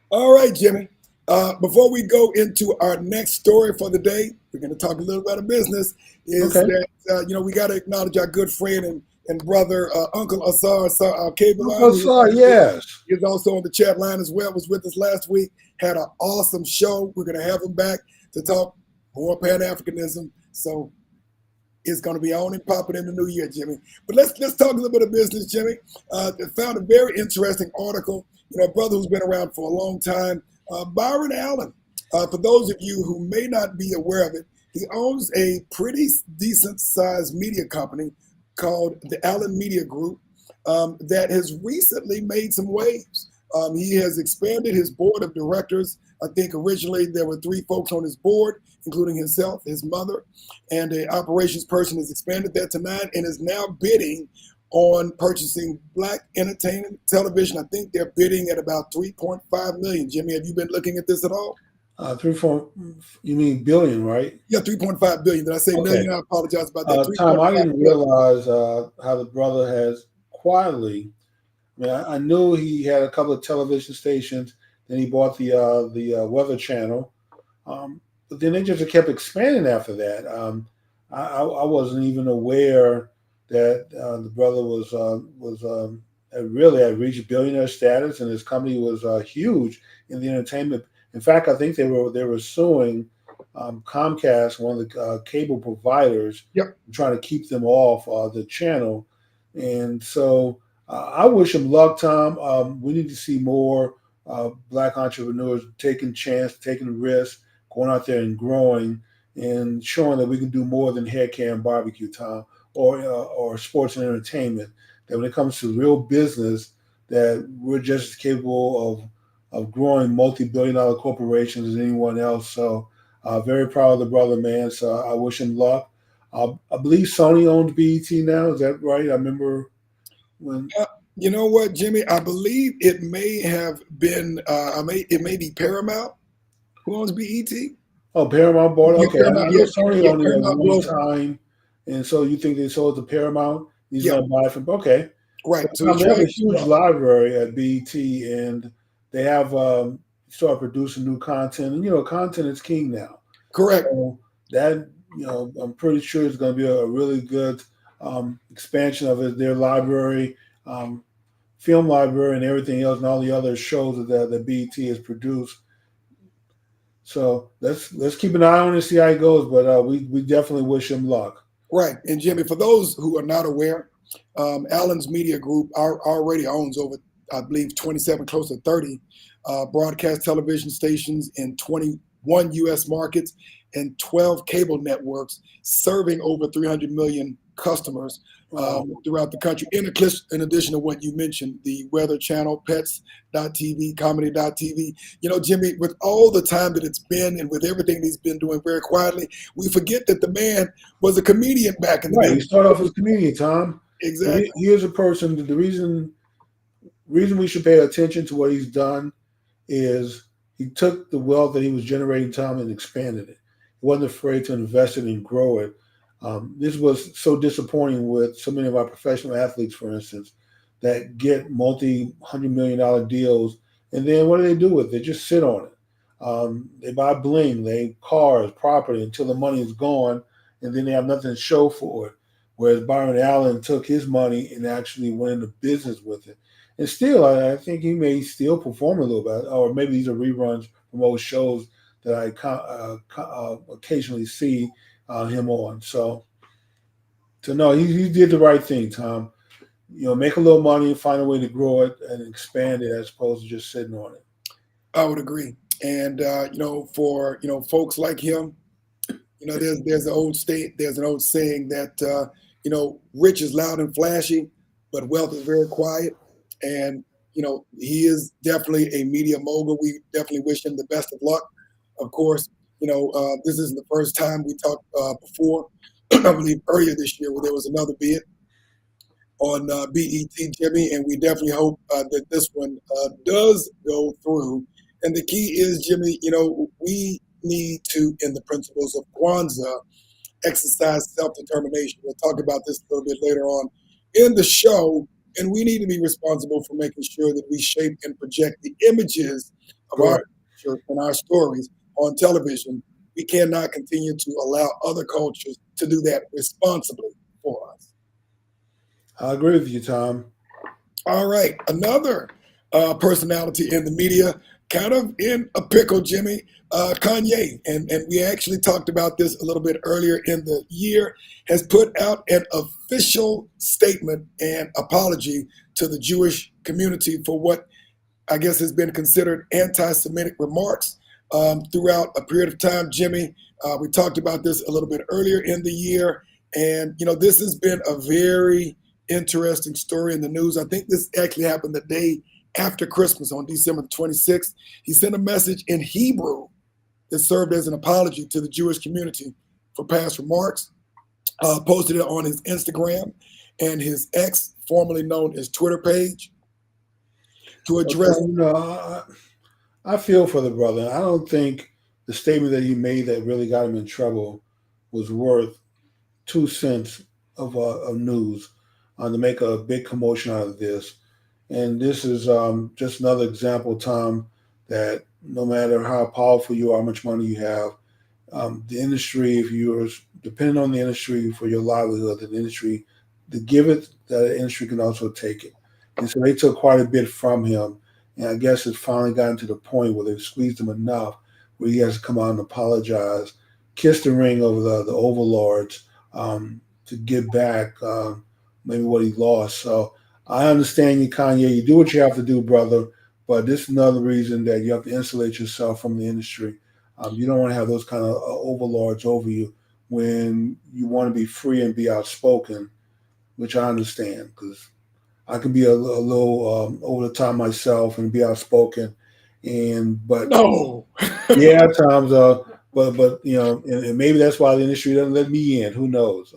Speaker 2: All right, Jimmy. Before we go into our next story for the day, we're going to talk a little about a business. That we got to acknowledge our good friend and and brother Uncle Asar Kabelan,
Speaker 1: Yes.
Speaker 2: he's also on the chat line as well, was with us last week, had an awesome show. We're going to have him back to talk more Pan-Africanism. So it's going to be on and popping in the new year, Jimmy. But let's talk a little bit of business, Jimmy. I found a very interesting article. A brother who's been around for a long time, Byron Allen. For those of you who may not be aware of it, he owns a pretty decent-sized media company called the Allen Media Group that has recently made some waves. He has expanded his board of directors. I think originally there were 3 folks on his board, including himself, his mother, and an operations person. Has expanded that to 9 and is now bidding on purchasing Black entertainment television. I think they're bidding at about $3.5 million. Jimmy, have you been looking at this at all?
Speaker 1: 3.4. You mean billion, right?
Speaker 2: Yeah, $3.5 billion. Did I say million? I apologize about that.
Speaker 1: Tom, I didn't realize how the brother has quietly. I mean, I knew he had a couple of television stations. Then he bought the Weather Channel, but then they just kept expanding after that. I wasn't even aware that the brother was really had reached billionaire status, and his company was huge in the entertainment. In fact, I think they were suing Comcast, one of the cable providers, trying to keep them off the channel. And so I wish him luck, Tom. We need to see more Black entrepreneurs taking chance, taking risks, going out there and growing, and showing that we can do more than hair care and barbecue, Tom, or sports and entertainment. That when it comes to real business, that we're just as capable of growing multi-billion-dollar corporations as anyone else. So very proud of the brother, man. So I wish him luck. I believe Sony owns BET now. Is that right? I remember when.
Speaker 2: You know what, Jimmy? I believe it may have been. It may be Paramount who owns BET.
Speaker 1: Oh, Paramount bought it. Okay,
Speaker 2: Paramount,
Speaker 1: I know Sony owned it at one time, and so you think they sold to Paramount? He's going to buy from. Okay,
Speaker 2: right.
Speaker 1: So they have a huge library at BET, and they have started producing new content. And content is king now.
Speaker 2: Correct.
Speaker 1: So that I'm pretty sure it's going to be a really good expansion of their library, film library, and everything else, and all the other shows that BET has produced. So let's keep an eye on it and see how it goes. But we definitely wish him luck.
Speaker 2: Right. And Jimmy, for those who are not aware, Allen's Media Group already owns over, I believe, 27, close to 30 broadcast television stations in 21 U.S. markets and 12 cable networks, serving over 300 million customers throughout the country. In addition to what you mentioned, the Weather Channel, Pets.tv, Comedy.tv. Jimmy, with all the time that it's been and with everything that he's been doing very quietly, we forget that the man was a comedian back in the day.
Speaker 1: He started off as a comedian, Tom.
Speaker 2: Exactly.
Speaker 1: Here's a person. The reason we should pay attention to what he's done is he took the wealth that he was generating, Tom, and expanded it. He wasn't afraid to invest it and grow it. This was so disappointing with so many of our professional athletes, for instance, that get multi-$100 million deals, and then what do they do with it? They just sit on it. They buy bling, cars, property until the money is gone, and then they have nothing to show for it. Whereas Byron Allen took his money and actually went into business with it. And still, I think he may still perform a little bit, or maybe these are reruns from old shows that I occasionally see him on. So no, he did the right thing, Tom. Make a little money, find a way to grow it and expand it as opposed to just sitting on it.
Speaker 2: I would agree. And for folks like him, there's an old saying that rich is loud and flashy, but wealth is very quiet. And he is definitely a media mogul. We definitely wish him the best of luck. Of course, this isn't the first time we talked before. I believe earlier this year where there was another bid on BET, Jimmy, and we definitely hope that this one does go through. And the key is, Jimmy, we need to, in the principles of Kwanzaa, exercise self-determination. We'll talk about this a little bit later on in the show, and we need to be responsible for making sure that we shape and project the images of our culture and our stories on television. We cannot continue to allow other cultures to do that responsibly for us.
Speaker 1: I agree with you, Tom.
Speaker 2: All right, another personality in the media, kind of in a pickle, Jimmy, Kanye, and we actually talked about this a little bit earlier in the year, has put out an official statement and apology to the Jewish community for what I guess has been considered anti-Semitic remarks throughout a period of time. Jimmy, we talked about this a little bit earlier in the year, and this has been a very interesting story in the news. I think this actually happened the day after Christmas on December 26th. He sent a message in Hebrew that served as an apology to the Jewish community for past remarks, posted it on his Instagram and his X, formerly known as Twitter page, to address.
Speaker 1: Okay, I feel for the brother. I don't think the statement that he made that really got him in trouble was worth 2 cents of news to make a big commotion out of this. And this is just another example, Tom, that no matter how powerful you are, how much money you have, the industry, if you're dependent on the industry for your livelihood, the industry, to give it, that industry can also take it. And so they took quite a bit from him. And I guess it's finally gotten to the point where they've squeezed him enough where he has to come out and apologize, kiss the ring over the overlords to get back maybe what he lost. So I understand you, Kanye. You do what you have to do, brother. But this is another reason that you have to insulate yourself from the industry. You don't want to have those kind of overlords over you when you want to be free and be outspoken, which I understand because I can be a little over the top myself and be outspoken. But
Speaker 2: No.
Speaker 1: yeah, at times. But and maybe that's why the industry doesn't let me in. Who knows?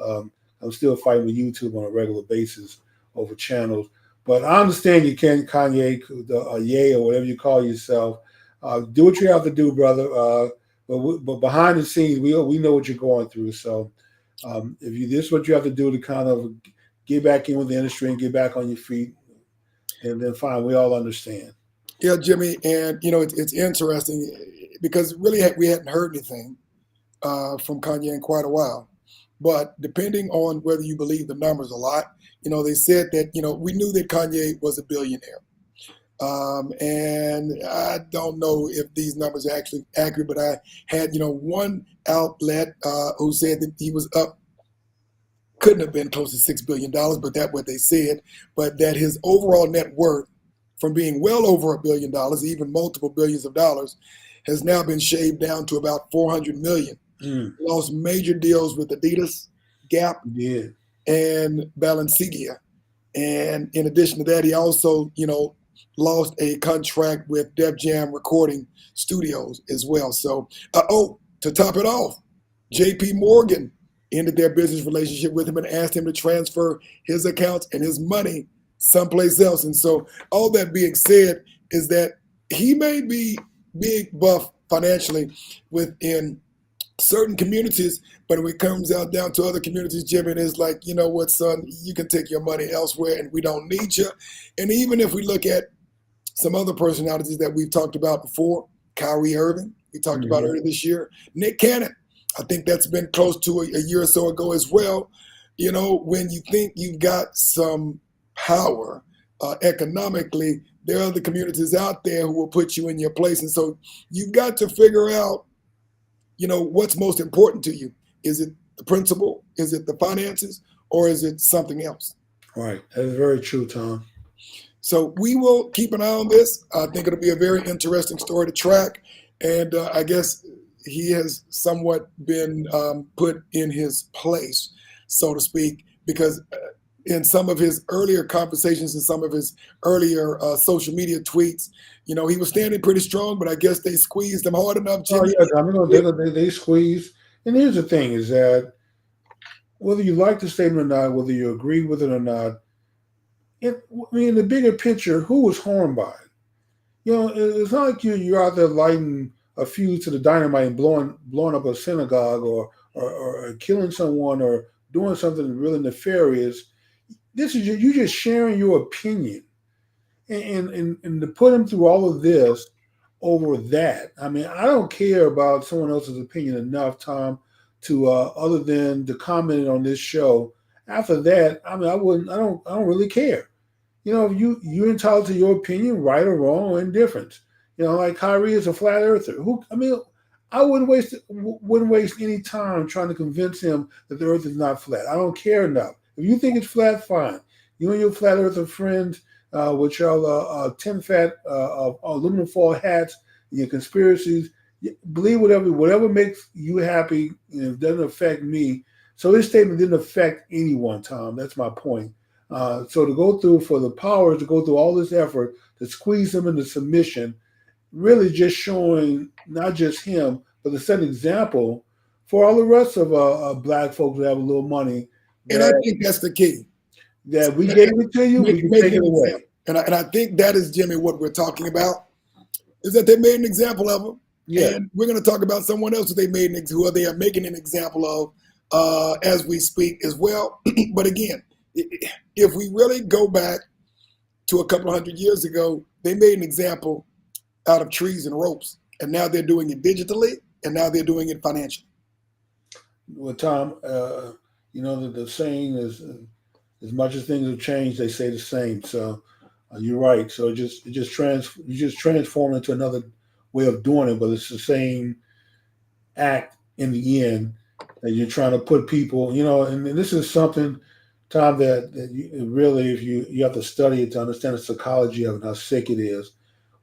Speaker 1: I'm still fighting with YouTube on a regular basis over channels. But I understand you can Kanye, Ye, or whatever you call yourself. Do what you have to do, brother. But behind the scenes, we know what you're going through. So if this is what you have to do to kind of get back in with the industry and get back on your feet, and then fine, we all understand.
Speaker 2: Yeah, Jimmy, and it's interesting because really we hadn't heard anything from Kanye in quite a while. But depending on whether you believe the numbers a lot, they said that we knew that Kanye was a billionaire, and I don't know if these numbers are actually accurate. But I had one outlet who said that he was up. Couldn't have been close to $6 billion, but that's what they said. But that his overall net worth, from being well over $1 billion, even multiple billions of dollars, has now been shaved down to about 400 million. Lost major deals with Adidas, Gap,
Speaker 1: Yeah.
Speaker 2: and Balenciaga. And in addition to that, he also, lost a contract with Def Jam Recording Studios as well. So, to top it off, JP Morgan ended their business relationship with him and asked him to transfer his accounts and his money someplace else. And so all that being said is that he may be big buff financially within certain communities, but when it comes out down to other communities, Jimmy, it's like, you know what, son, you can take your money elsewhere and we don't need you. And even if we look at some other personalities that we've talked about before, Kyrie Irving, we talked about earlier this year, Nick Cannon, I think that's been close to a year or so ago as well. When you think you've got some power economically, there are other communities out there who will put you in your place. And so you've got to figure out, what's most important to you. Is it the principle? Is it the finances? Or is it something else?
Speaker 1: Right. That is very true, Tom.
Speaker 2: So we will keep an eye on this. I think it'll be a very interesting story to track. And I guess he has somewhat been put in his place, so to speak, because in some of his earlier conversations and some of his earlier social media tweets, he was standing pretty strong, but I guess they squeezed him hard enough, Jimmy.
Speaker 1: Oh, yeah, I mean, they squeeze. And here's the thing is that whether you like the statement or not, whether you agree with it or not, in the bigger picture, who was harmed by it? It's not like you're out there lighting a fuse to the dynamite and blowing up a synagogue or killing someone or doing something really nefarious. This is you just sharing your opinion, and to put him through all of this over that. I mean, I don't care about someone else's opinion enough, Tom, to other than to comment on this show After that, I mean, I don't really care. You know, you're entitled to your opinion, right or wrong or indifference. You know, like Kyrie is a flat earther. Who I mean, I wouldn't waste any time trying to convince him that the Earth is not flat. I don't care enough. If you think it's flat, fine. You and your flat earther friends, with your tin fat aluminum foil hats, and your conspiracies, believe whatever makes you happy. And it doesn't affect me. So his statement didn't affect anyone, Tom. That's my point. So to go through for the powers to go through all this effort to squeeze him into submission, really just showing not just him, but to set an example for all the rest of black folks who have a little money
Speaker 2: And I
Speaker 1: that
Speaker 2: think that's the key.
Speaker 1: we gave it to you, we can take it
Speaker 2: an
Speaker 1: away.
Speaker 2: example. And I think that is, Jimmy, what we're talking about, is that they made an example of him.
Speaker 1: Yeah.
Speaker 2: And we're going to talk about someone else who they are making an example of as we speak as well. But again, if we really go back to a couple of hundred years ago, they made an example out of trees and ropes. And now they're doing it digitally, and now they're doing it financially.
Speaker 1: Well, Tom, you know the saying is, as much as things have changed, they say the same. So you're right. So you just transform into another way of doing it, but it's the same act in the end that you're trying to put people. You know, and this is something, Tom, that you, really, if you have to study it to understand the psychology of it, how sick it is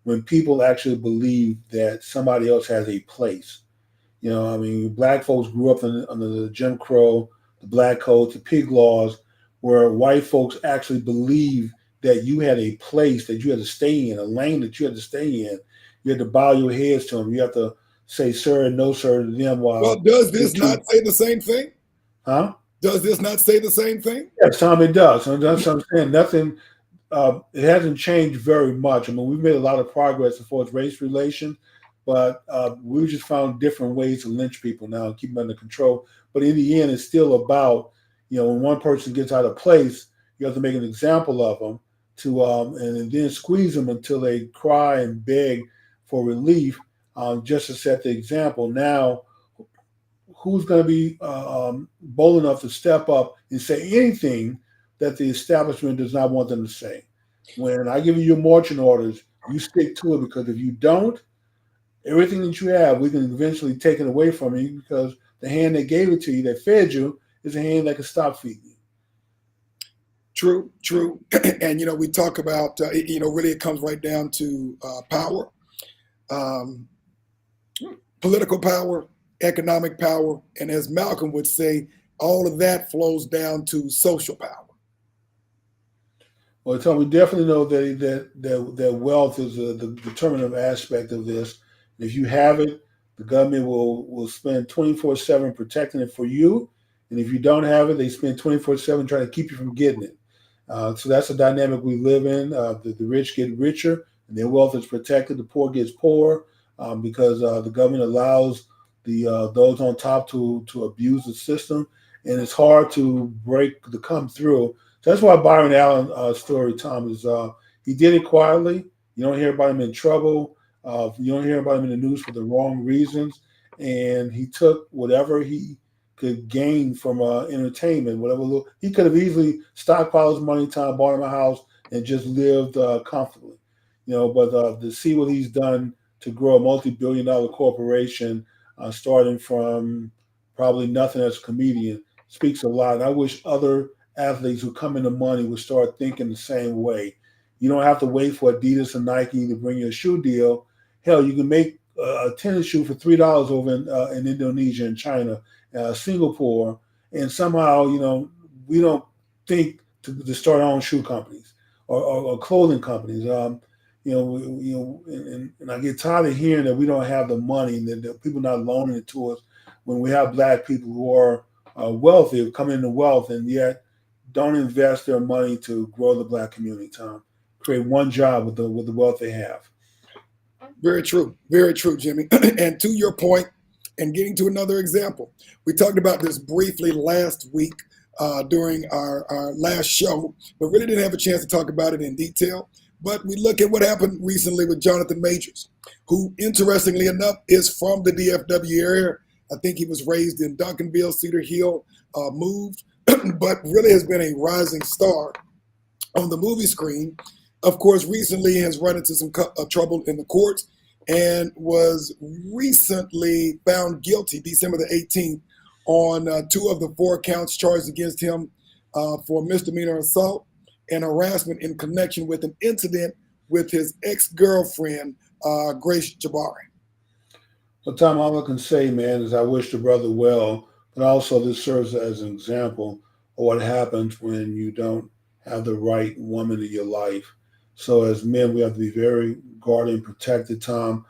Speaker 1: when people actually believe that somebody else has a place. You know, I mean, black folks grew up under the Jim Crow, the black codes, the pig laws, where white folks actually believed that you had a place that you had to stay in, a lane that you had to stay in. You had to bow your heads to them. You have to say sir and no sir to them.
Speaker 2: Well, does this not say the same thing?
Speaker 1: Huh?
Speaker 2: Does this not say the same thing?
Speaker 1: Yes, Tom, it does. And that's what I'm saying. Nothing. It hasn't changed very much. I mean, we've made a lot of progress as far as race relations, but we've just found different ways to lynch people now and keep them under control. But in the end, it's still about, you know, when one person gets out of place, you have to make an example of them to and then squeeze them until they cry and beg for relief, just to set the example. Now, who's going to be bold enough to step up and say anything that the establishment does not want them to say? When I give you your marching orders, you stick to it, because if you don't, everything that you have, we can eventually take it away from you, because the hand that gave it to you, that fed you, is a hand that can stop feeding you.
Speaker 2: True. And, you know, we talk about, you know, really it comes right down to power, political power, economic power. And as Malcolm would say, all of that flows down to social power.
Speaker 1: Well, Tom, we definitely know that wealth is the determinative aspect of this. If you have it, the government will spend 24/7 protecting it for you. And if you don't have it, they spend 24/7 trying to keep you from getting it. So that's a dynamic we live in. The rich get richer and their wealth is protected. The poor gets poorer because the government allows those on top to abuse the system. And it's hard to come through. So that's why Byron Allen story, Tom, is he did it quietly. You don't hear about him in trouble. You don't hear about him in the news for the wrong reasons. And he took whatever he could gain from entertainment, whatever he could have easily stockpiled his money, Tom, bought him a house, and just lived comfortably. You know, but to see what he's done to grow a multi-billion-dollar corporation, starting from probably nothing as a comedian, speaks a lot. And I wish other athletes who come into money would start thinking the same way. You don't have to wait for Adidas and Nike to bring you a shoe deal. Hell, you can make a tennis shoe for $3 over in Indonesia and China, Singapore, and somehow, you know, we don't think to start our own shoe companies or clothing companies. And I get tired of hearing that we don't have the money and that people not loaning it to us when we have black people who are wealthy, come into wealth, and yet don't invest their money to grow the black community, Tom. Create one job with the wealth they have.
Speaker 2: Very true, Jimmy. And to your point, and getting to another example, we talked about this briefly last week during our last show, but really didn't have a chance to talk about it in detail. But we look at what happened recently with Jonathan Majors, who, interestingly enough, is from the DFW area. I think he was raised in Duncanville, Cedar Hill, moved but really has been a rising star on the movie screen. Of course, recently has run into some trouble in the courts and was recently found guilty December the 18th on 2 of the 4 counts charged against him for misdemeanor assault and harassment in connection with an incident with his ex-girlfriend, Grace Jabari.
Speaker 1: Well, Tom, all I can say, man, is I wish the brother well, but also this serves as an example of what happens when you don't have the right woman in your life. So as men, we have to be very guarded and protected, Tom.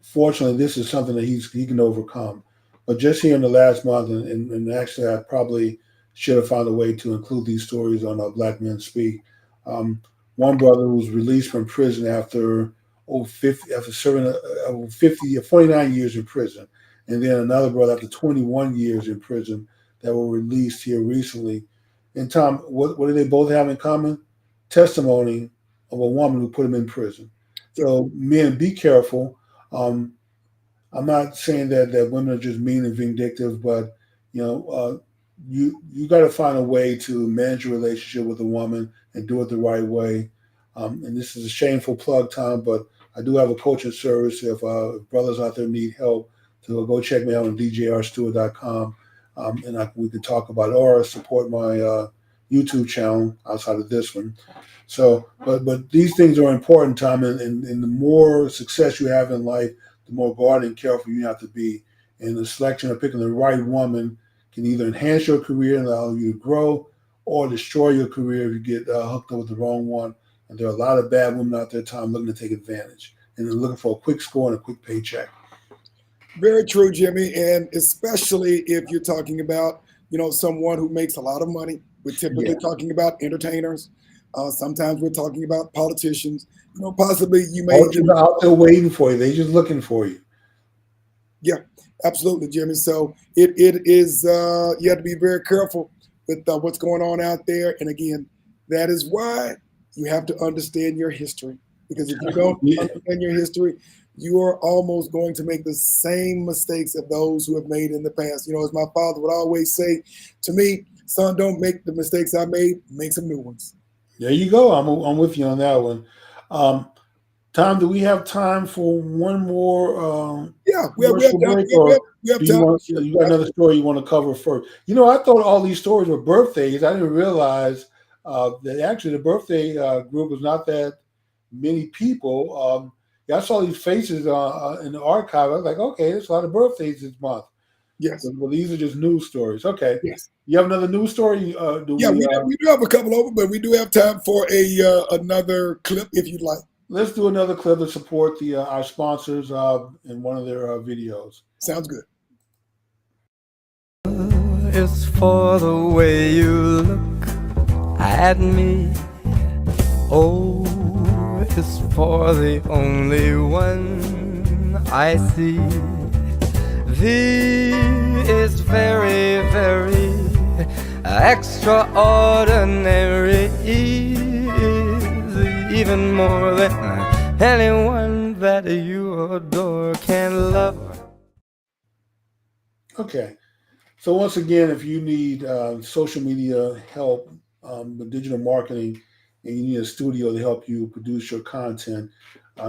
Speaker 1: Fortunately, this is something that he can overcome. But just here in the last month, and actually I probably should have found a way to include these stories on Black Men Speak. One brother was released from prison after serving 49 years in prison. And then another brother after 21 years in prison that were released here recently. And Tom, what do they both have in common? Testimony of a woman who put him in prison. So men, be careful. I'm not saying that women are just mean and vindictive, but you got to find a way to manage your relationship with a woman and do it the right way. And this is a shameful plug, Tom, but I do have a coaching service. If brothers out there need help, to go check me out on djrstewart.com, and we can talk about it, or support my YouTube channel outside of this one. So, but these things are important, Tom, and the more success you have in life, the more guarded and careful you have to be. And the selection of picking the right woman can either enhance your career and allow you to grow, or destroy your career if you get hooked up with the wrong one. And there are a lot of bad women out there, Tom, looking to take advantage. And they're looking for a quick score and a quick paycheck.
Speaker 2: Very true, Jimmy. And especially if you're talking about, someone who makes a lot of money. We're typically talking about entertainers. Sometimes we're talking about politicians. Possibly you may
Speaker 1: be out there waiting for you. They're just looking for you.
Speaker 2: Yeah, absolutely, Jimmy. So it is you have to be very careful with what's going on out there. And again, that is why you have to understand your history, because if you don't understand your history, you are almost going to make the same mistakes of those who have made in the past. As my father would always say to me, son, don't make the mistakes I made, make some new ones.
Speaker 1: There you go. I'm with you on that one. Tom, do we have time for one more?
Speaker 2: Yeah, we have time.
Speaker 1: You got another story you want to cover first? I thought all these stories were birthdays. I didn't realize that actually the birthday group was not that many people. I saw these faces in the archive. I was like, okay, there's a lot of birthdays this month.
Speaker 2: Yes.
Speaker 1: Well, these are just news stories. Okay.
Speaker 2: Yes.
Speaker 1: You have another news story?
Speaker 2: We do have a couple of them, but we do have time for another clip if you'd like.
Speaker 1: Let's do another clip to support our sponsors in one of their videos.
Speaker 2: Sounds good.
Speaker 4: It's for the way you look at me. Oh, it's for the only one I see. V is very, very extraordinary. E is even more than anyone that you adore can love.
Speaker 1: Okay. So once again, if you need social media help with digital marketing, and you need a studio to help you produce your content,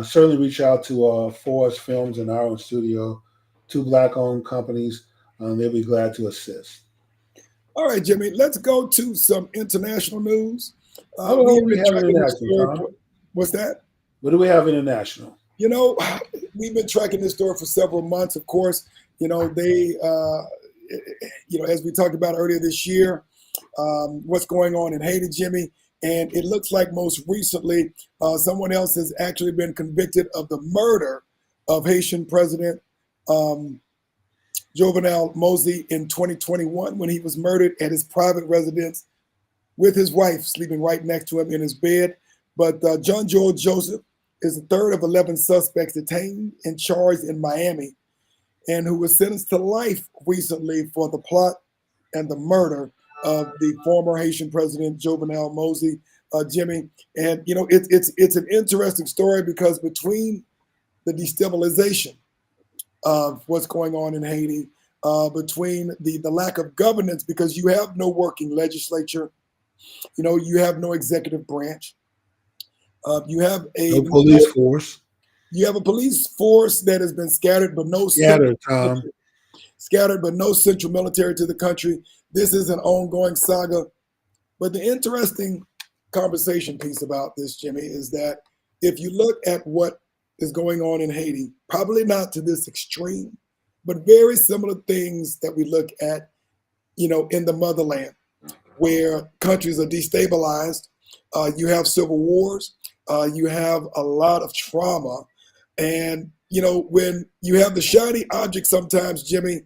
Speaker 1: certainly reach out to Forest Films and our own studio, 2 Black-owned companies. They'll be glad to assist.
Speaker 2: All right, Jimmy, let's go to some international news.
Speaker 1: What do we have international, Tom?
Speaker 2: What's that?
Speaker 1: What do we have international?
Speaker 2: We've been tracking this story for several months, of course. They, as we talked about earlier this year, what's going on in Haiti, Jimmy. And it looks like most recently, someone else has actually been convicted of the murder of Haitian President Jovenel Moïse in 2021 when he was murdered at his private residence with his wife sleeping right next to him in his bed. But John Joel Joseph is the third of 11 suspects detained and charged in Miami, and who was sentenced to life recently for the plot and the murder of the former Haitian President Jovenel Moïse, Jimmy. And it's an interesting story because between the destabilization of what's going on in Haiti, between the lack of governance, because you have no working legislature, you have no executive branch, you have
Speaker 1: No police force.
Speaker 2: you have a police force that has been scattered, but no
Speaker 1: Scattered, Tom.
Speaker 2: central military to the country. This is an ongoing saga. But the interesting conversation piece about this, Jimmy, is that if you look at what is going on in Haiti, probably not to this extreme, but very similar things that we look at, in the motherland, where countries are destabilized. You have civil wars. You have a lot of trauma. And, when you have the shiny object sometimes, Jimmy,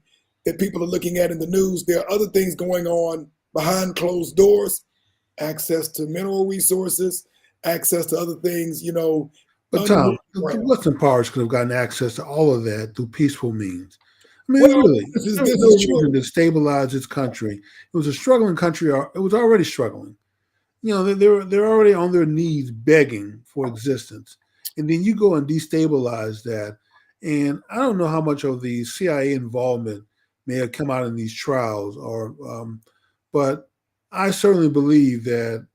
Speaker 2: that people are looking at in the news, there are other things going on behind closed doors, access to mineral resources, access to other things,
Speaker 1: But Tom, the Western powers could have gotten access to all of that through peaceful means. I mean,
Speaker 2: Well,
Speaker 1: really,
Speaker 2: this is
Speaker 1: there was no
Speaker 2: true.
Speaker 1: reason to stabilize its country. It was a struggling country. It was already struggling. They're already on their knees begging for existence. And then you go and destabilize that. And I don't know how much of the CIA involvement may have come out in these trials, but I certainly believe that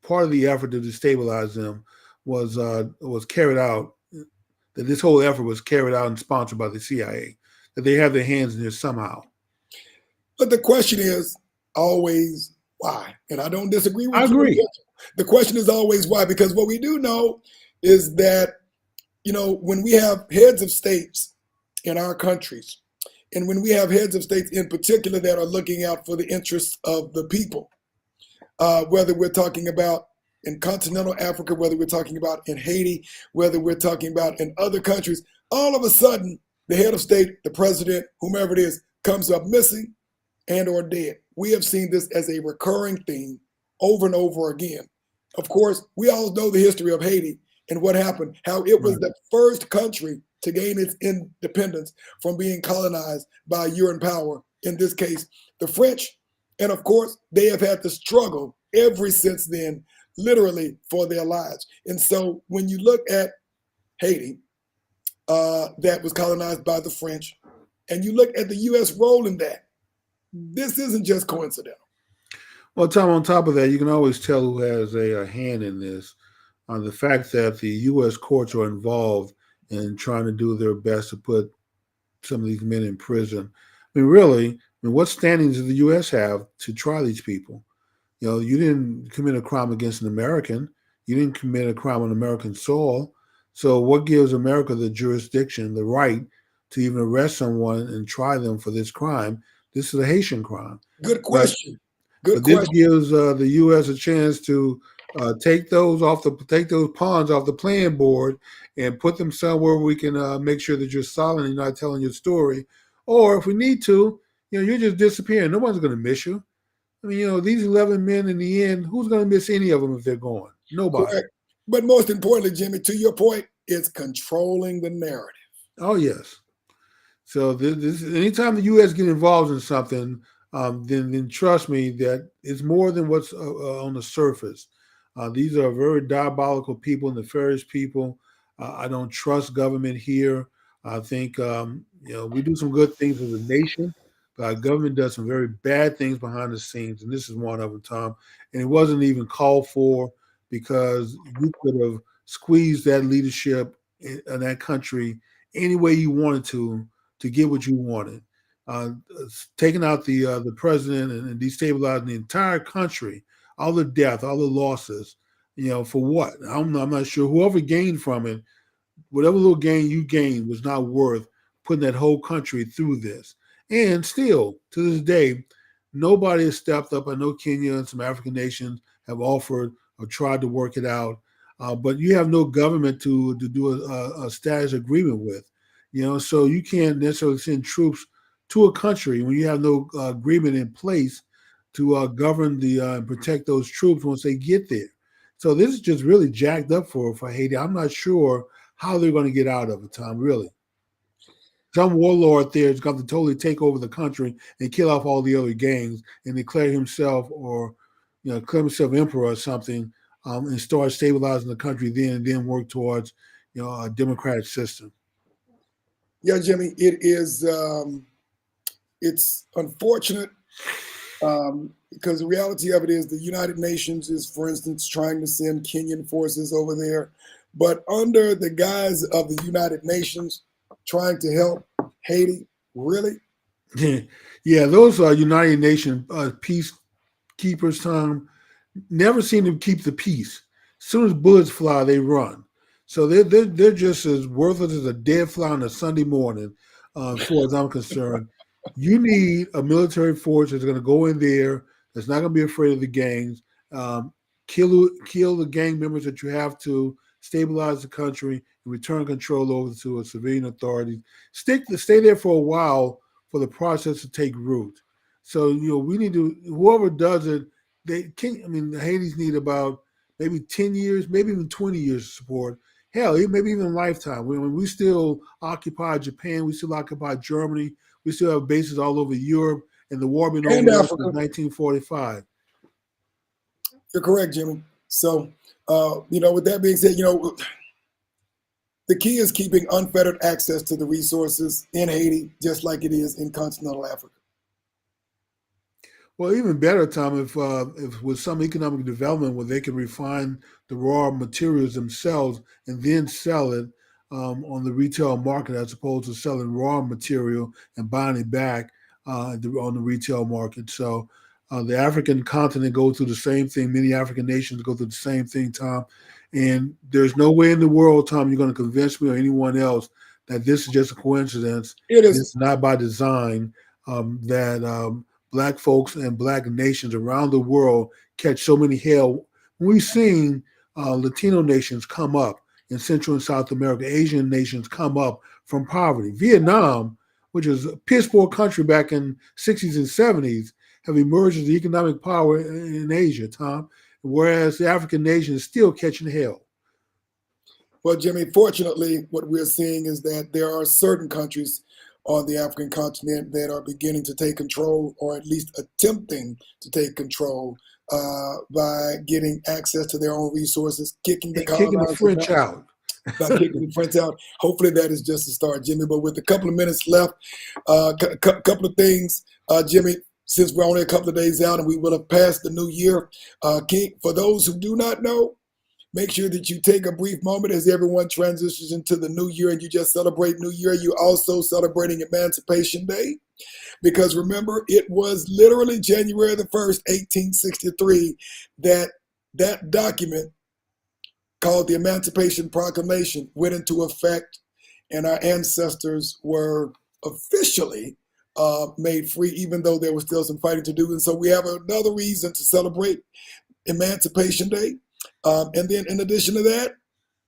Speaker 1: part of the effort to destabilize them was carried out. That this whole effort was carried out and sponsored by the CIA. That they have their hands in there somehow.
Speaker 2: But the question is always why, and I don't disagree with you.
Speaker 1: I agree.
Speaker 2: The question is always why, because what we do know is that when we have heads of states in our countries, and when we have heads of states in particular that are looking out for the interests of the people, whether we're talking about in continental Africa, whether we're talking about in Haiti, whether we're talking about in other countries, all of a sudden, the head of state, the president, whomever it is, comes up missing and or dead. We have seen this as a recurring theme over and over again. Of course, we all know the history of Haiti and what happened, how it was the first country to gain its independence from being colonized by a European power, in this case, the French. And of course, they have had to struggle ever since then, literally for their lives. And so when you look at Haiti, that was colonized by the French, and you look at the U.S. role in that, this isn't just coincidental.
Speaker 1: Well, Tom, on top of that, you can always tell who has a hand in this. The fact that the U.S. courts are involved in trying to do their best to put some of these men in prison. I mean, really, what standings does the U.S. have to try these people? You didn't commit a crime against an American. You didn't commit a crime on American soil. So what gives America the jurisdiction, the right to even arrest someone and try them for this crime? This is a Haitian crime.
Speaker 2: Good question.
Speaker 1: But this gives the U.S. a chance to take those pawns off the playing board and put them somewhere where we can make sure that you're solid and you're not telling your story. Or if we need to, you're just disappearing. No one's going to miss you. I mean, these 11 men in the end, who's going to miss any of them if they're gone? Nobody.
Speaker 2: Correct. But most importantly, Jimmy, to your point, it's controlling the narrative.
Speaker 1: Oh, yes. So this anytime the U.S. get involved in something, then trust me that it's more than what's on the surface. These are very diabolical people, nefarious people. I don't trust government here. I think we do some good things as a nation, but our government does some very bad things behind the scenes, and this is one of them, Tom. And it wasn't even called for because you could have squeezed that leadership in that country any way you wanted to get what you wanted. Taking out the president and destabilizing the entire country, all the death, all the losses, for what? I'm not sure. Whoever gained from it, whatever little gain you gained was not worth putting that whole country through this. And still, to this day, nobody has stepped up. I know Kenya and some African nations have offered or tried to work it out, but you have no government to do a status agreement with. So you can't necessarily send troops to a country when you have no agreement in place to govern and protect those troops once they get there. So this is just really jacked up for Haiti. I'm not sure how they're going to get out of it, Tom, really. Some warlord there is going to totally take over the country and kill off all the other gangs and declare himself emperor or something, and start stabilizing the country and then work towards a democratic system.
Speaker 2: Yeah, Jimmy, it is It's unfortunate because the reality of it is the United Nations is, for instance, trying to send Kenyan forces over there, but under the guise of the United Nations trying to help Haiti, really?
Speaker 1: Yeah, those are United Nations peacekeepers, Tom, never seem to keep the peace. As soon as bullets fly, they run. So they're just as worthless as a dead fly on a Sunday morning, as far as I'm concerned. You need a military force that's going to go in there, that's not going to be afraid of the gangs, um, kill the gang members that you have to, stabilize the country, and return control over to a civilian authority. Stay there for a while for the process to take root. So we need to, whoever does it, they can. I mean, the Hades need about maybe 10 years, maybe even 20 years of support. Hell, maybe even a lifetime. When we still occupy Japan, we still occupy Germany, we still have bases all over Europe, and the war been over
Speaker 2: And
Speaker 1: there
Speaker 2: Africa.
Speaker 1: since 1945.
Speaker 2: You're correct, Jimmy. So, with that being said, the key is keeping unfettered access to the resources in Haiti, just like it is in continental Africa.
Speaker 1: Well, even better, Tom, if with some economic development where they can refine the raw materials themselves and then sell it on the retail market as opposed to selling raw material and buying it back on the retail market. So the African continent goes through the same thing. Many African nations go through the same thing, Tom. And there's no way in the world, Tom, you're going to convince me or anyone else that this is just a coincidence.
Speaker 2: It is.
Speaker 1: It's not by design that Black folks and Black nations around the world catch so many hell. We've seen Latino nations come up in Central and South America, Asian nations come up from poverty. Vietnam, which is a piss poor country back in 60s and 70s, have emerged as the economic power in Asia, Tom, whereas the African nation is still catching hell.
Speaker 2: Well, Jimmy, fortunately, what we're seeing is that there are certain countries on the African continent that are beginning to take control, or at least attempting to take control by getting access to their own resources, kicking the
Speaker 1: French out.
Speaker 2: By kicking the French out. Hopefully that is just a start, Jimmy. But with a couple of minutes left, couple of things, Jimmy, since we're only a couple of days out and we will have passed the new year, for those who do not know, make sure that you take a brief moment as everyone transitions into the new year and you just celebrate New Year. You're also celebrating Emancipation Day, because remember, it was literally January the 1st, 1863, that document called the Emancipation Proclamation went into effect, and our ancestors were officially made free, even though there was still some fighting to do. And so we have another reason to celebrate Emancipation Day. And then in addition to that,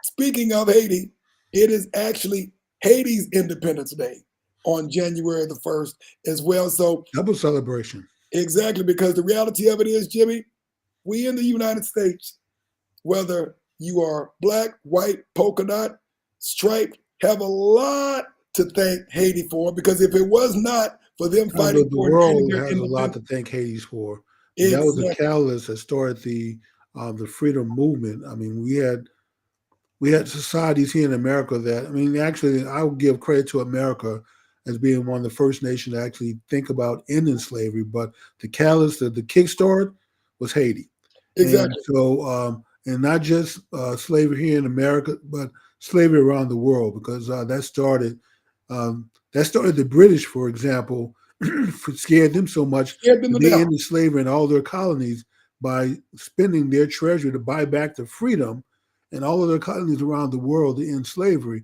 Speaker 2: speaking of Haiti, it is actually Haiti's Independence Day on January the 1st as well. So
Speaker 1: double celebration.
Speaker 2: Exactly, because the reality of it is, Jimmy, we in the United States, whether you are Black, white, polka dot, striped, have a lot to thank Haiti for, because if it was not for them fighting
Speaker 1: the world has a lot to thank Haiti for. Exactly. That was the catalyst that started the freedom movement. I mean, we had societies here in America that, I mean, actually, I would give credit to America as being one of the first nations to actually think about ending slavery. But the catalyst, the kickstart, was Haiti.
Speaker 2: Exactly.
Speaker 1: And so, and not just slavery here in America, but slavery around the world, because that started the British, for example, scared them so much they ended slavery in all their colonies by spending their treasury to buy back the freedom in all of their colonies around the world to end slavery.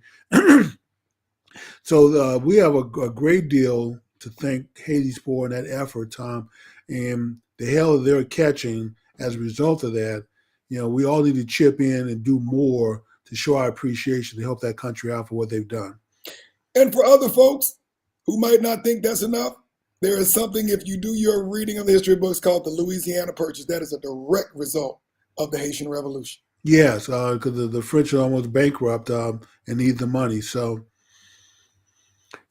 Speaker 1: So we have a great deal to thank Haiti for in that effort, Tom, and the hell they're catching as a result of that. We all need to chip in and do more to show our appreciation to help that country out for what they've done.
Speaker 2: And for other folks who might not think that's enough, there is something, if you do your reading of the history books, called the Louisiana Purchase. That is a direct result of the Haitian Revolution.
Speaker 1: Yes, because the French are almost bankrupt and need the money. So,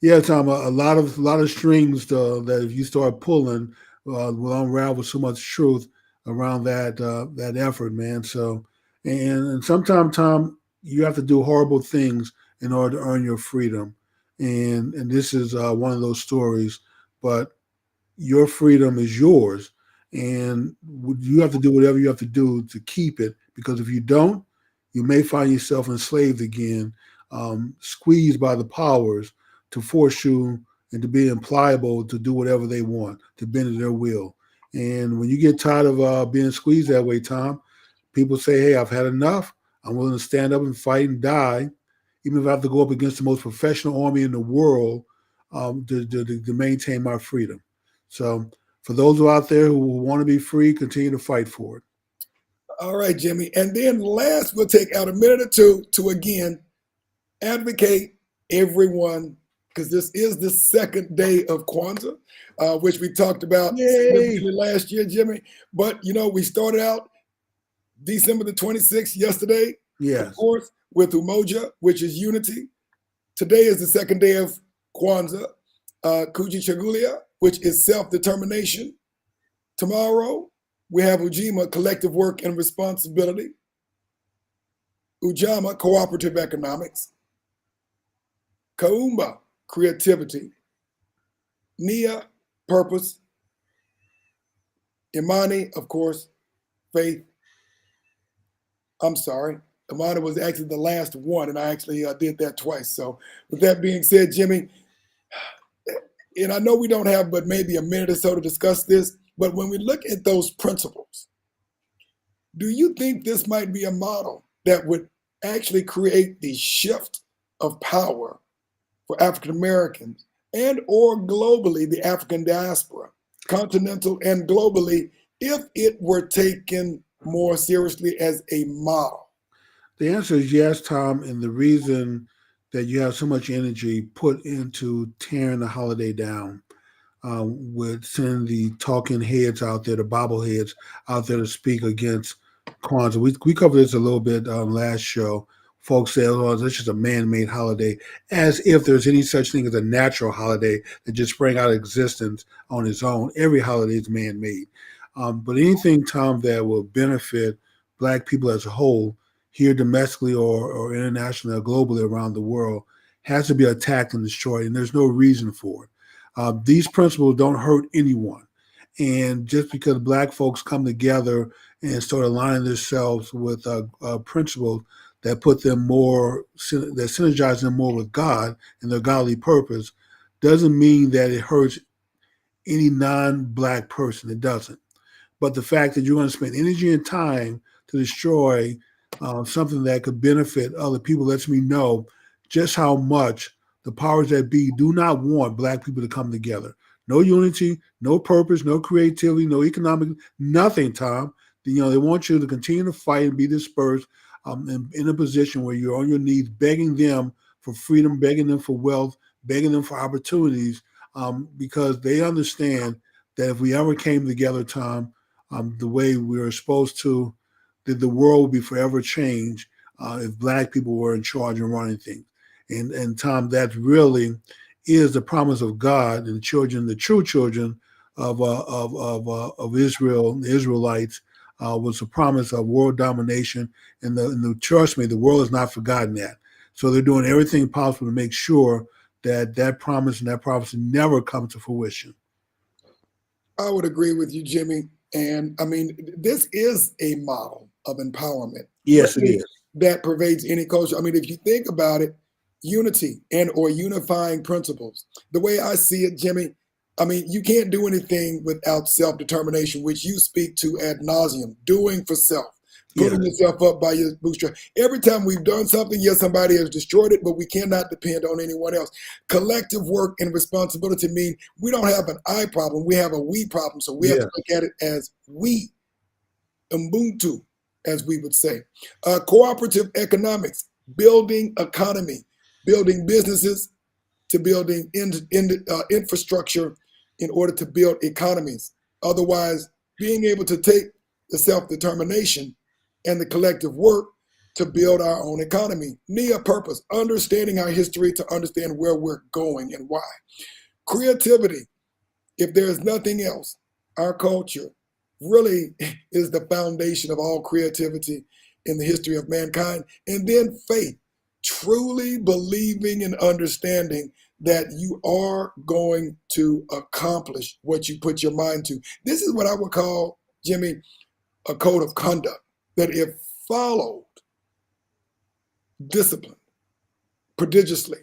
Speaker 1: yeah, Tom, a lot of strings that if you start pulling will unravel so much truth around that effort, man. So, and sometimes, Tom, you have to do horrible things in order to earn your freedom, and this is one of those stories. but your freedom is yours, and you have to do whatever you have to do to keep it. Because if you don't, you may find yourself enslaved again, squeezed by the powers to force you and to be pliable to do whatever they want, to bend to their will. And when you get tired of being squeezed that way, Tom, people say, "Hey, I've had enough. I'm willing to stand up and fight and die, even if I have to go up against the most professional army in the world to maintain my freedom." So, for those who are out there who want to be free, continue to fight for it.
Speaker 2: All right, Jimmy. And then last, we'll take out a minute or two to again advocate everyone, because this is the second day of Kwanzaa, which we talked about last year, Jimmy. But, we started out December the 26th yesterday,
Speaker 1: Yes.
Speaker 2: of course, with Umoja, which is unity. Today is the second day of Kwanzaa, Kujichagulia, which is self-determination. Tomorrow, we have Ujima, collective work and responsibility. Ujama, cooperative economics. Kaumba, creativity. Nia, purpose. Imani, of course, faith. I'm sorry. Imani was actually the last one, and I actually did that twice. So with that being said, Jimmy, and I know we don't have but maybe a minute or so to discuss this, but when we look at those principles, do you think this might be a model that would actually create the shift of power for African Americans and or globally the African diaspora, continental and globally, if it were taken more seriously as a model?
Speaker 1: The answer is yes, Tom, and the reason that you have so much energy put into tearing the holiday down, with sending the talking heads out there, the bobbleheads out there to speak against Kwanzaa. We covered this a little bit last show. Folks say, "Oh, this is a man-made holiday," as if there's any such thing as a natural holiday that just sprang out of existence on its own. Every holiday is man-made. But anything, Tom, that will benefit Black people as a whole, here domestically or internationally or globally around the world, has to be attacked and destroyed, and there's no reason for it. These principles don't hurt anyone. And just because Black folks come together and start aligning themselves with principles that put them more, that synergize them more with God and their godly purpose, doesn't mean that it hurts any non-Black person. It doesn't. But the fact that you're going to spend energy and time to destroy something that could benefit other people lets me know just how much the powers that be do not want Black people to come together. No unity, no purpose, no creativity, no economic, nothing, Tom. They want you to continue to fight and be dispersed in a position where you're on your knees begging them for freedom, begging them for wealth, begging them for opportunities, because they understand that if we ever came together, Tom, the way we were supposed to, that the world would be forever changed if Black people were in charge and running things. And Tom, that really is the promise of God and the true children of Israel, the Israelites, was a promise of world domination. And trust me, the world has not forgotten that. So they're doing everything possible to make sure that promise and that prophecy never comes to fruition.
Speaker 2: I would agree with you, Jimmy. And I mean, this is a model of empowerment.
Speaker 1: Yes, it is.
Speaker 2: That pervades any culture. I mean, if you think about it, unity and or unifying principles. The way I see it, Jimmy, I mean, you can't do anything without self-determination, which you speak to ad nauseum, doing for self, putting yourself up by your bootstrap. Every time we've done something, yes, somebody has destroyed it, but we cannot depend on anyone else. Collective work and responsibility mean we don't have an I problem, we have a we problem. So we have to look at it as we, Ubuntu, as we would say. Cooperative economics, building economy, building businesses to building infrastructure in order to build economies. Otherwise, being able to take the self-determination and the collective work to build our own economy. Nia, purpose, understanding our history to understand where we're going and why. Creativity, if there is nothing else, our culture really is the foundation of all creativity in the history of mankind. And then faith, truly believing and understanding that you are going to accomplish what you put your mind to. This is what I would call, Jimmy, a code of conduct that, if followed, disciplined, prodigiously,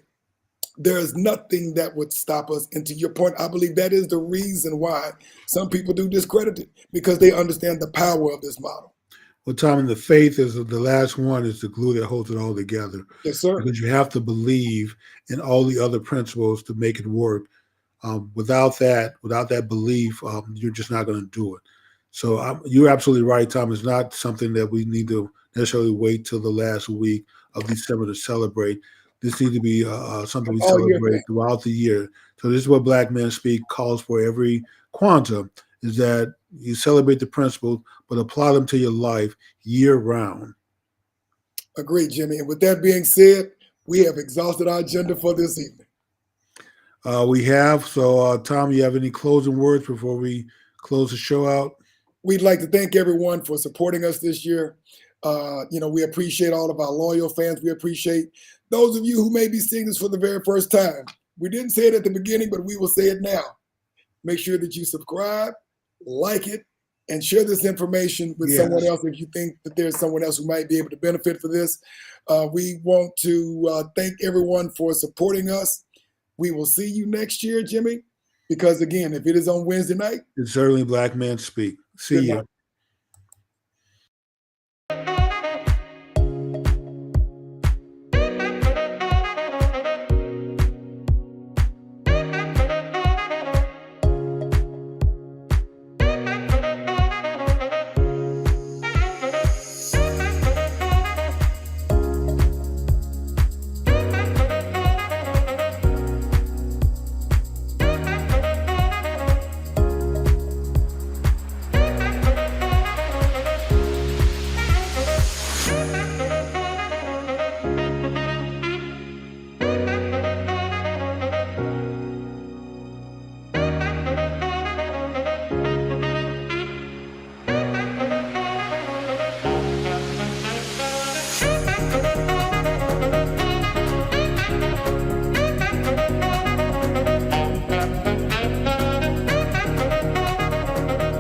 Speaker 2: there is nothing that would stop us. And to your point, I believe that is the reason why some people do discredit it, because they understand the power of this model.
Speaker 1: Well, Tom, and the faith is the last one, is the glue that holds it all together.
Speaker 2: Yes, sir.
Speaker 1: Because you have to believe in all the other principles to make it work. Without that belief, you're just not going to do it. So you're absolutely right, Tom. It's not something that we need to necessarily wait till the last week of December to celebrate. This needs to be something we celebrate throughout the year. So this is what Black Men Speak calls for every Kwanzaa, is that you celebrate the principles, but apply them to your life year round.
Speaker 2: Agreed, Jimmy. And with that being said, we have exhausted our agenda for this evening.
Speaker 1: We have. So, Tom, you have any closing words before we close the show out?
Speaker 2: We'd like to thank everyone for supporting us this year. We appreciate all of our loyal fans. We appreciate those of you who may be seeing this for the very first time. We didn't say it at the beginning, but we will say it now. Make sure that you subscribe, like it, and share this information with someone else if you think that there's someone else who might be able to benefit for this. We want to thank everyone for supporting us. We will see you next year, Jimmy, because, again, if it is on Wednesday night,
Speaker 1: it's certainly Black Men Speak. See you.